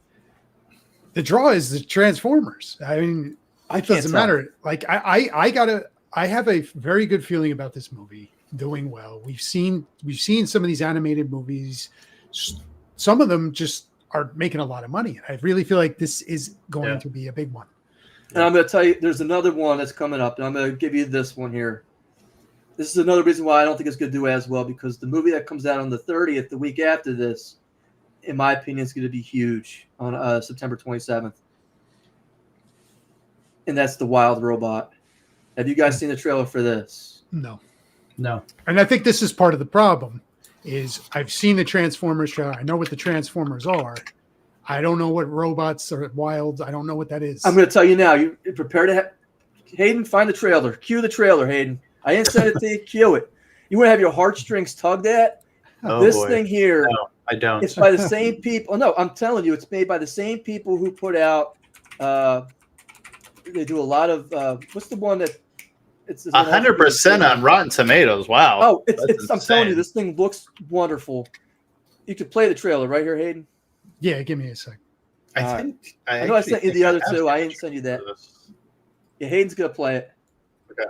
The draw is the Transformers. I mean, it doesn't matter. Like I have a very good feeling about this movie doing well. We've seen some of these animated movies. Some of them just are making a lot of money. I really feel like this is going to be a big one. And I'm going to tell you, there's another one that's coming up, and I'm going to give you this one here. This is another reason why I don't think it's going to do as well, because the movie that comes out on the 30th, the week after this, in my opinion, is going to be huge on September 27th. And that's The Wild Robot. Have you guys seen the trailer for this? No. And I think this is part of the problem is I've seen the Transformers trailer. I know what the Transformers are. I don't know what robots are wild. I don't know what that is. I'm going to tell you now. You prepare to Hayden, find the trailer. Cue the trailer, Hayden. I didn't send it to you. Cue it. You want to have your heartstrings tugged at? Thing here. No, I don't. It's by the same people. No, I'm telling you, it's made by the same people who put out. They do a lot of. What's the one that? It's 100% on Rotten Tomatoes. Wow. Oh, I'm telling you, this thing looks wonderful. You could play the trailer right here, Hayden. Yeah, give me a sec. I know I sent you the other two. I didn't send you that. Yeah, Hayden's gonna play it. Okay.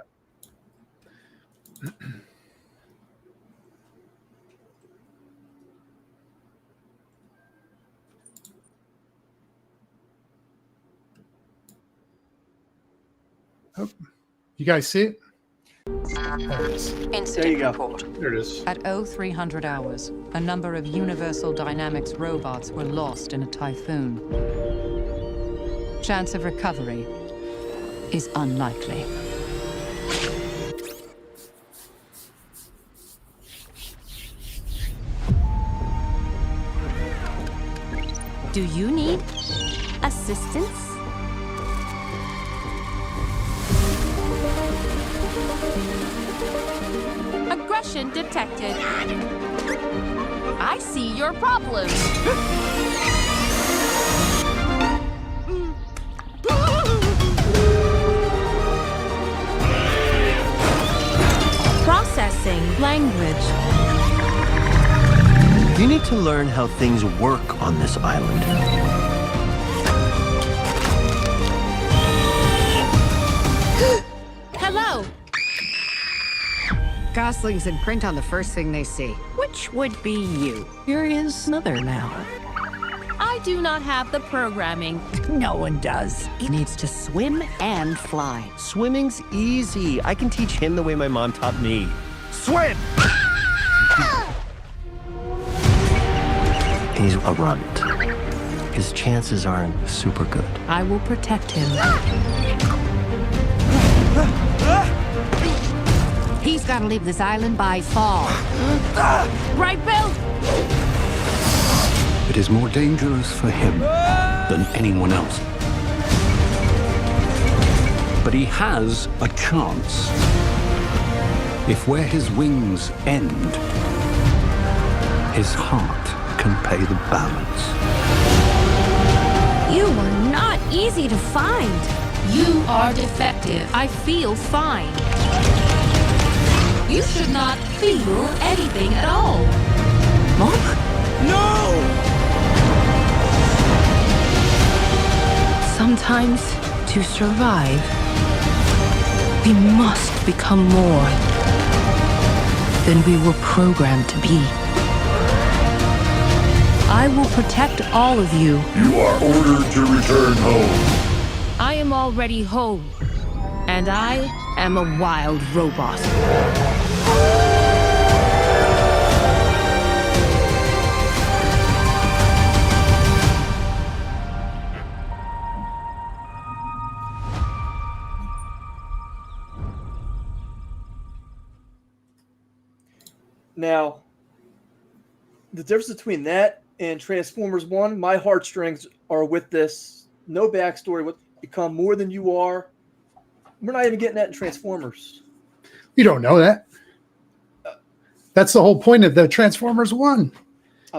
Oh, you guys see it? There you go. Report. There it is. At 0300 hours, a number of Universal Dynamics robots were lost in a typhoon. Chance of recovery is unlikely. Do you need assistance? Aggression detected. I see your problem. Processing language. You need to learn how things work on this island. Hello. Goslings imprint on the first thing they see. Which would be you? You're his mother now. I do not have the programming. No one does. He needs to swim and fly. Swimming's easy. I can teach him the way my mom taught me. Swim! He's a runt. His chances aren't super good. I will protect him. He's got to leave this island by fall. Right, Bill? It is more dangerous for him than anyone else. But he has a chance. If where his wings end, his heart can pay the balance. You were not easy to find. You are defective. I feel fine. You should not feel anything at all. Mom? No! Sometimes, to survive, we must become more than we were programmed to be. I will protect all of you. You are ordered to return home. I am already home, and I am a wild robot. Now, the difference between that and Transformers 1, my heartstrings are with this. No backstory, what become more than you are. We're not even getting that in Transformers. You don't know that. That's the whole point of the Transformers 1.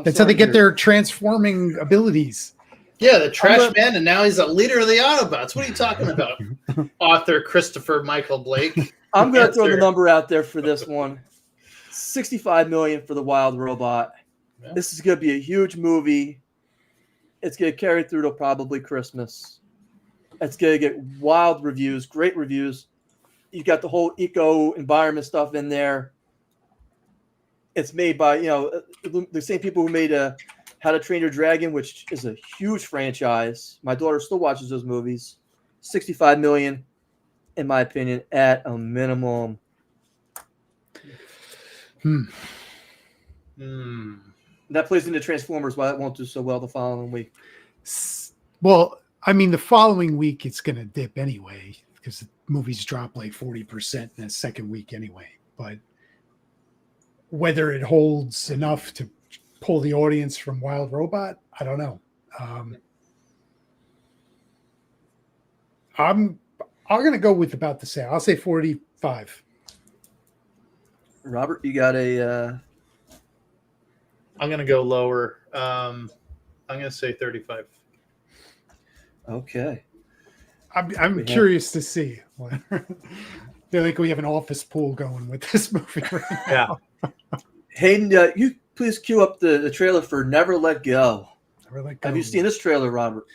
That's how they get their transforming abilities. Yeah, the trash man, and now he's a leader of the Autobots. What are you talking about? Author Christopher Michael Blake. I'm going to throw the number out there for this one. $65 million for the Wild Robot. Yeah. This is going to be a huge movie. It's going to carry through to probably Christmas. It's going to get wild reviews, great reviews. You got the whole eco environment stuff in there. It's made by, the same people who made How to Train Your Dragon, which is a huge franchise. My daughter still watches those movies. $65 million, in my opinion, at a minimum. That plays into Transformers, why it won't do so well the following week. Well, I mean, the following week it's going to dip anyway because the movies drop like 40% in the second week anyway. But whether it holds enough to pull the audience from Wild Robot, I don't know. I'm going to go with about the same. I'll say 45. Robert, you got a... I'm going to go lower. I'm going to say 35. Okay. I'm curious to see. I feel like we have an office pool going with this movie right now. Yeah. Hayden, you please cue up the trailer for Never Let Go. Have you seen this trailer, Robert?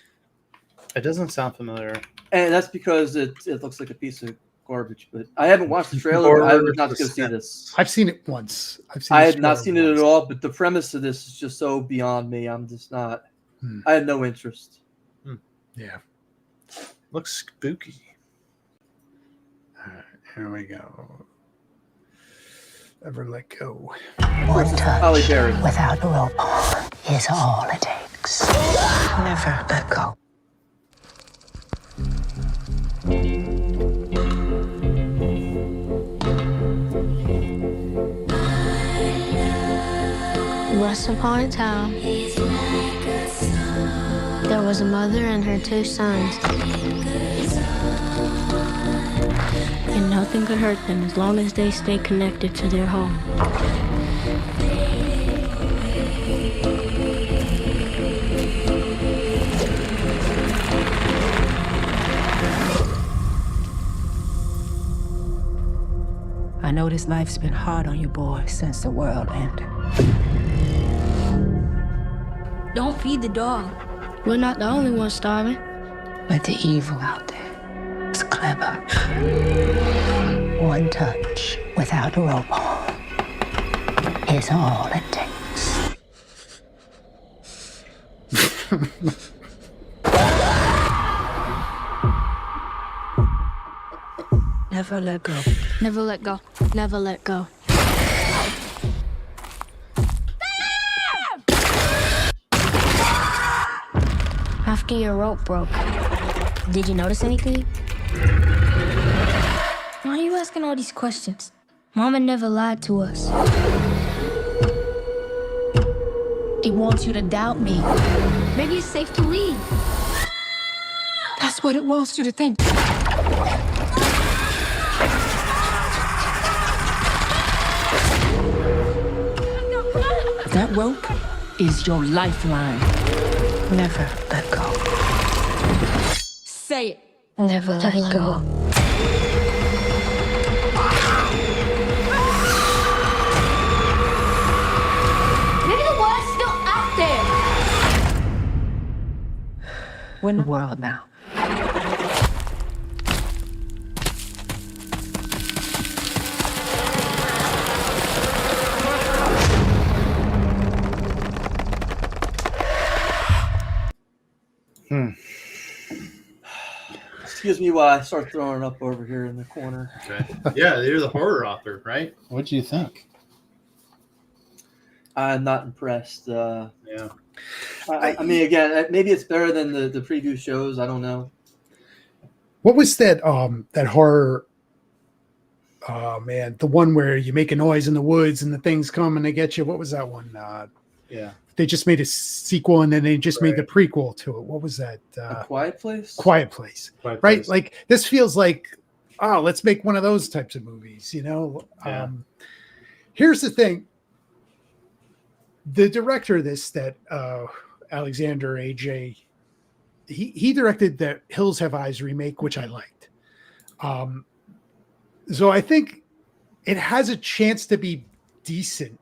It doesn't sound familiar. And that's because it looks like a piece of garbage. But I haven't watched the trailer. I would not go see this. I've seen it once. I had not seen it at all. But the premise of this is just so beyond me. I'm just not. I had no interest. Yeah. Looks spooky. All right, here we go. Never let go. One Holly touch Berry. without a rope is all it takes. Never let go. Once upon a time, there was a mother and her 2 sons. And nothing could hurt them as long as they stayed connected to their home. I know this life's been hard on you boys since the world ended. Don't feed the dog. We're not the only ones starving. But the evil out there is clever. One touch without a robot is all it takes. Never let go. Never let go. Never let go. After your rope broke, did you notice anything? Why are you asking all these questions? Mama never lied to us. It wants you to doubt me. Maybe it's safe to leave. That's what it wants you to think. That rope is your lifeline. Never let go. Say it. Never let go. Maybe the world's still out there. We're in the world now. Excuse me while I start throwing up over here in the corner. Okay. Yeah, you're the horror author, right? What do you think? I'm not impressed. Yeah. I mean, again, maybe it's better than the preview shows. I don't know. What was that that horror? Oh man, the one where you make a noise in the woods and the things come and they get you. What was that one? Yeah. They just made a sequel and then they just made the prequel to it. What was that? A Quiet Place? Quiet Place. Quiet Right? Place. Like this feels like, oh, let's make one of those types of movies, you know? Yeah. Here's the thing. The director of this, that Alexander AJ, he directed the Hills Have Eyes remake, which I liked. So I think it has a chance to be decent,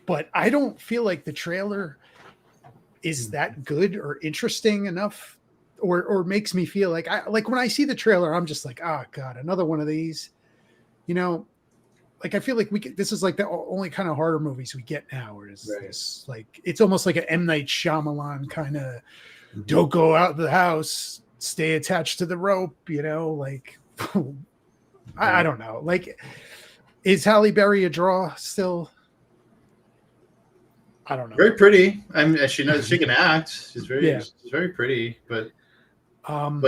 but I don't feel like the trailer is that good or interesting enough, or makes me feel like when I see the trailer, I'm just like, oh God, another one of these, you know. Like I feel like this is like the only kind of horror movies we get now. Is this like it's almost like an M. Night Shyamalan kind of don't go out of the house, stay attached to the rope, you know, like I don't know. Like, is Halle Berry a draw still? I don't know. Very pretty. I mean, she knows she can act. She's very pretty, but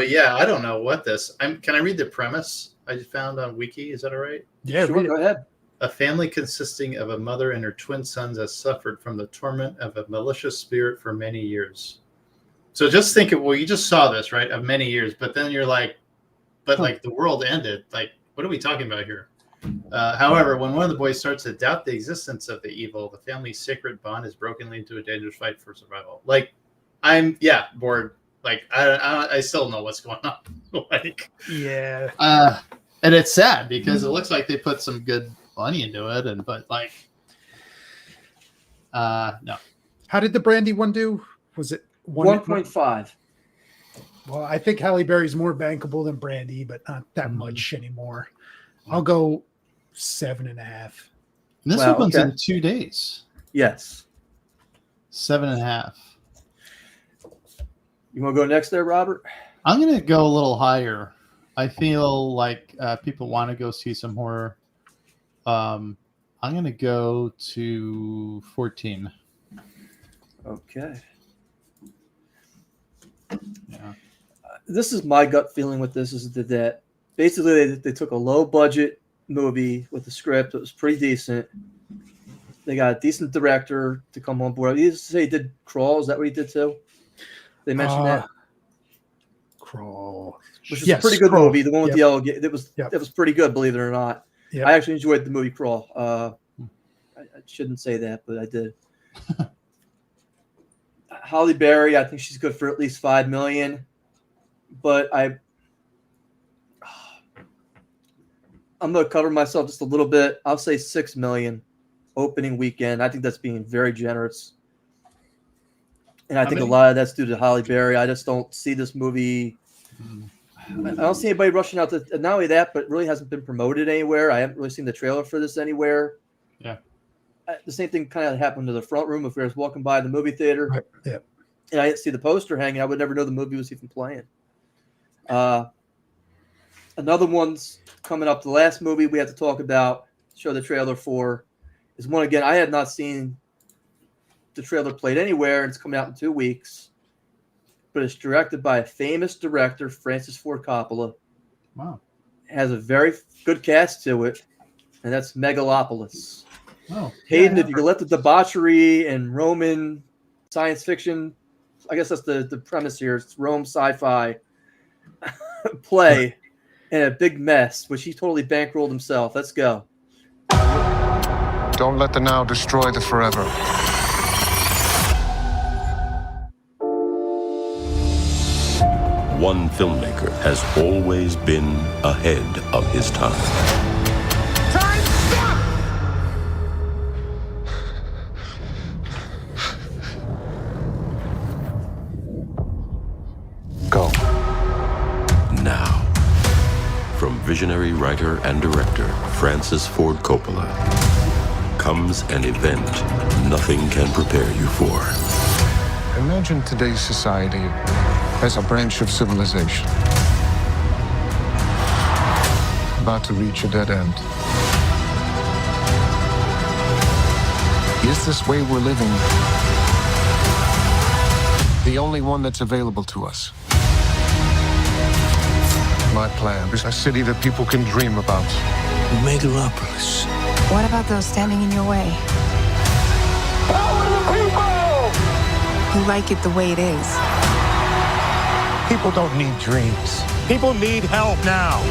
yeah, I don't know what this. Can I read the premise I just found on Wiki? Is that all right? Yeah, sure, go ahead. A family consisting of a mother and her twin sons has suffered from the torment of a malicious spirit for many years. So just think of, well, you just saw this, right? Of many years, but then you're like, but like the world ended. Like, what are we talking about here? However, when one of the boys starts to doubt the existence of the evil, the family's sacred bond is broken, leading to a dangerous fight for survival. Like, I'm bored. Like, I still don't know what's going on. Like, yeah. And it's sad because it looks like they put some good money into it, but like, no. How did the Brandy one do? Was it 1.5? Well, I think Halle Berry's more bankable than Brandy, but not that much anymore. I'll go 7.5. This one's in 2 days. Yes. 7.5. You want to go next there, Robert? I'm going to go a little higher. I feel like people want to go see some horror. I'm going to go to 14. Okay. Yeah. This is my gut feeling with this, is that basically they took a low budget movie with a script that was pretty decent. They got a decent director to come on board. You say he did Crawl. Is that what he did too? They mentioned that. Crawl, which is a pretty good movie. The one with the yellow. That was pretty good, believe it or not. Yep. I actually enjoyed the movie Crawl. I shouldn't say that, but I did. Halle Berry, I think she's good for at least $5 million, but I'm gonna cover myself just a little bit. I'll say $6 million opening weekend. I think that's being very generous, and I think a lot of that's due to Halle Berry. I just don't see this movie. I don't see anybody rushing out to. Not only that, but it really hasn't been promoted anywhere. I haven't really seen the trailer for this anywhere. Yeah. The same thing kind of happened to the front room if I was walking by the movie theater. Right. Yeah. And I didn't see the poster hanging. I would never know the movie was even playing. Another one's coming up. The last movie we have to talk about, show the trailer for, is one again. I had not seen the trailer played anywhere, and it's coming out in 2 weeks. But it's directed by a famous director, Francis Ford Coppola. Wow. It has a very good cast to it, and that's Megalopolis. Oh, Hayden, if you could let the debauchery and Roman science fiction, I guess that's the premise here, it's Rome sci-fi, play in a big mess, which he totally bankrolled himself. Let's go. Don't let the now destroy the forever. One filmmaker has always been ahead of his time. Time stop! Go. Now, from visionary writer and director Francis Ford Coppola, comes an event nothing can prepare you for. Imagine today's society as a branch of civilization about to reach a dead end. Is this way we're living the only one that's available to us? My plan is a city that people can dream about. Megalopolis. What about those standing in your way? Power to the people! You like it the way it is. People don't need dreams. People need help now.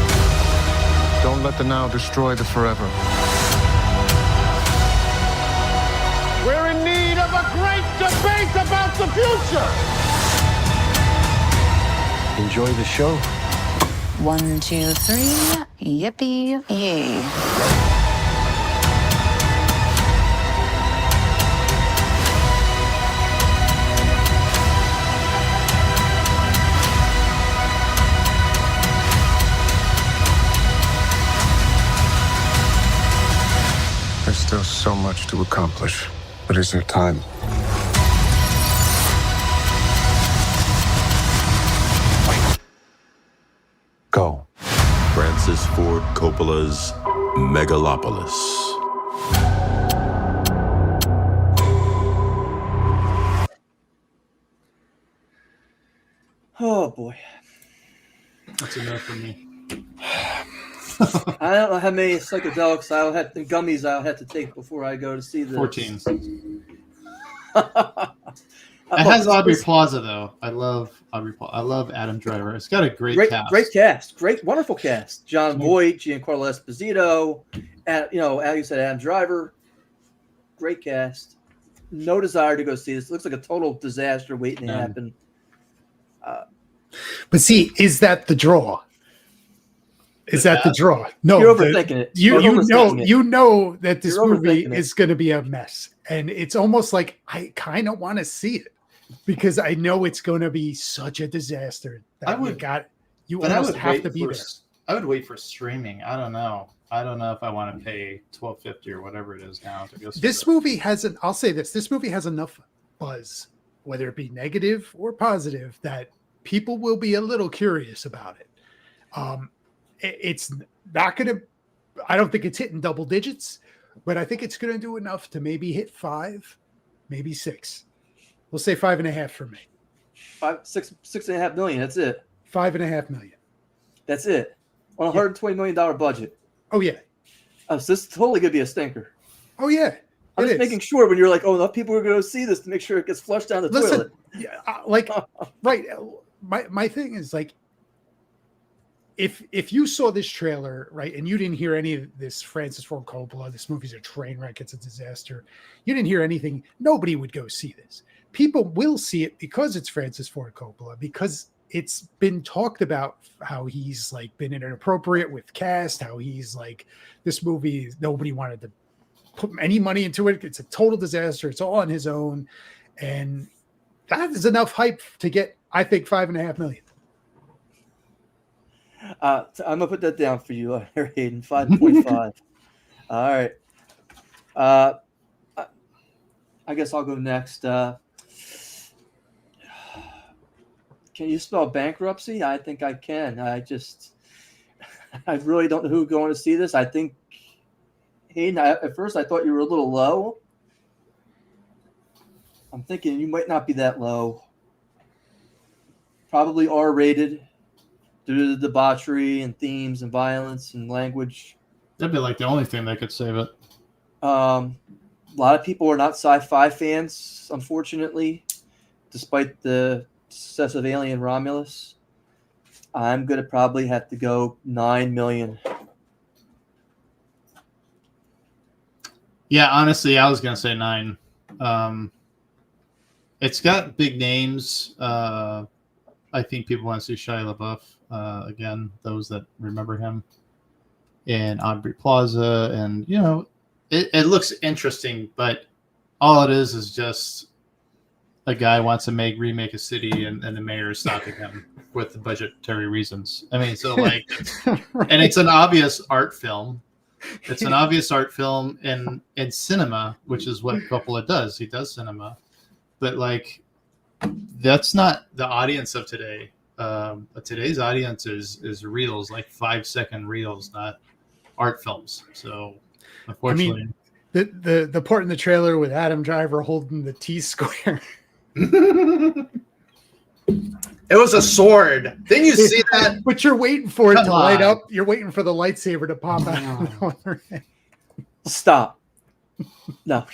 Don't let the now destroy the forever. We're in need of a great debate about the future. Enjoy the show. 1, 2, 3. Yippee yay. There's still so much to accomplish, but is there time? Go. Francis Ford Coppola's Megalopolis. Oh, boy. That's enough for me. I don't know how many psychedelics and gummies I'll have to take before I go to see this. 14. It has Aubrey Plaza, though. I love Aubrey Plaza. I love Adam Driver. It's got a great cast. Great cast. Wonderful cast. John Voight, Giancarlo Esposito, and, as you said, Adam Driver. Great cast. No desire to go see this. It looks like a total disaster waiting to happen. But see, is that the draw? Is that the draw? No, you're overthinking it. You know that this movie is going to be a mess, and it's almost like I kind of want to see it because I know it's going to be such a disaster. That you almost have to be there. I would wait for streaming. I don't know. I don't know if I want to pay $12.50 or whatever it is now to go see this movie hasn't. I'll say this: this movie has enough buzz, whether it be negative or positive, that people will be a little curious about it. It's not going to, I don't think it's hitting double digits, but I think it's going to do enough to maybe hit 5, maybe 6. We'll say 5.5 for me. 6.5 million. That's it. 5.5 million. That's it. On a $120 million budget. Oh, yeah. So this is totally going to be a stinker. Oh, yeah. I'm just making sure when you're like, oh, enough people are going to see this to make sure it gets flushed down the toilet. Yeah, right. My thing is like, if you saw this trailer, right, and you didn't hear any of this Francis Ford Coppola, this movie's a train wreck, it's a disaster, you didn't hear anything, nobody would go see this. People will see it because it's Francis Ford Coppola, because it's been talked about how he's like been inappropriate with cast, how he's like, this movie, nobody wanted to put any money into it. It's a total disaster. It's all on his own. And that is enough hype to get, I think, $5.5 million. I'm gonna put that down for you, Hayden. 5.5. All right. I guess I'll go next. Can you spell bankruptcy? I think I can. I really don't know who's going to see this. I think, Hayden, at first I thought you were a little low. I'm thinking you might not be that low. Probably R-rated due to the debauchery and themes and violence and language. That'd be like the only thing that could save it. A lot of people are not sci-fi fans, unfortunately, despite the success of Alien Romulus. I'm going to probably have to go 9 million. Yeah, honestly, I was going to say 9. It's got big names. I think people want to see Shia LaBeouf again, those that remember him, and Aubrey Plaza. And, you know, it looks interesting, but all it is just a guy wants to remake a city, and the mayor is stopping him with the budgetary reasons. I mean, so like, Right. And it's an obvious art film. It's an obvious art film in cinema, which is what Coppola does. He does cinema, but like, that's not the audience of today. Today's audience is reels, like 5-second reels, not art films. So, unfortunately, I mean, the part in the trailer with Adam Driver holding the T square. it was a sword. Didn't you see that? But you're waiting for it Come to light on. up. You're waiting for the lightsaber to pop out. Of the other end. Stop. No.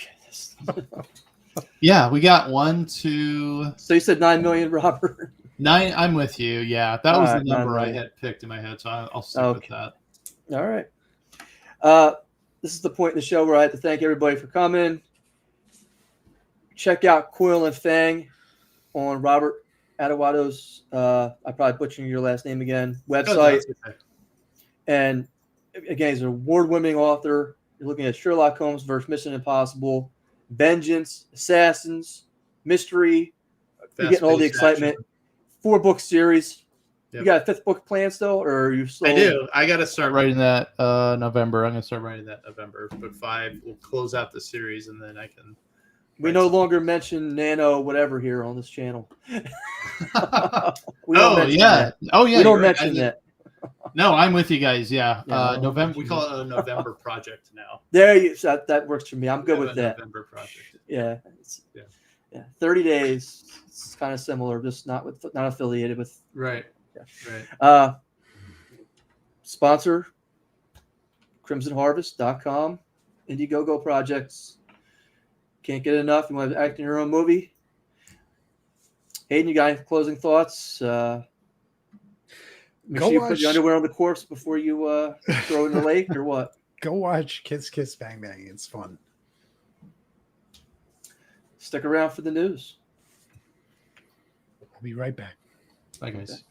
Yeah, we got 1, 2. So you said 9 million, Robert? 9. I'm with you. Yeah, that was All the right, number 9 I million. had picked in my head, so I'll stick with that. All right. This is the point in the show where I have to thank everybody for coming. Check out Coil and Fang on Robert Aduato's, I'm probably butchering your last name again, website. Okay. And again, he's an award-winning author. You're looking at Sherlock Holmes versus Mission Impossible, Vengeance, Assassins, Mystery. You're getting all the excitement. Action. 4-book series. Yep. You got a 5th book planned still, or are you still? I do. I got to start writing that November. I'm going to start writing that November. Book 5 will close out the series, and then I can. We no longer mention Nano whatever here on this channel. We Oh yeah. We don't mention that. No, I'm with you guys. Yeah. Yeah, November. We call it a November project now. There you. So that works for me. I'm good We with have a that. November project. Yeah. Yeah. Yeah. 30 days. It's kind of similar, just not affiliated with. Right. Yeah. Right. Sponsor CrimsonHarvest.com. Indiegogo projects. Can't get enough. You want to act in your own movie? Hayden, you got any closing thoughts? Make sure you put your underwear on the corpse before you throw it in the lake, or what? Go watch Kiss Kiss Bang Bang. It's fun. Stick around for the news. I'll be right back. Bye, guys. Okay.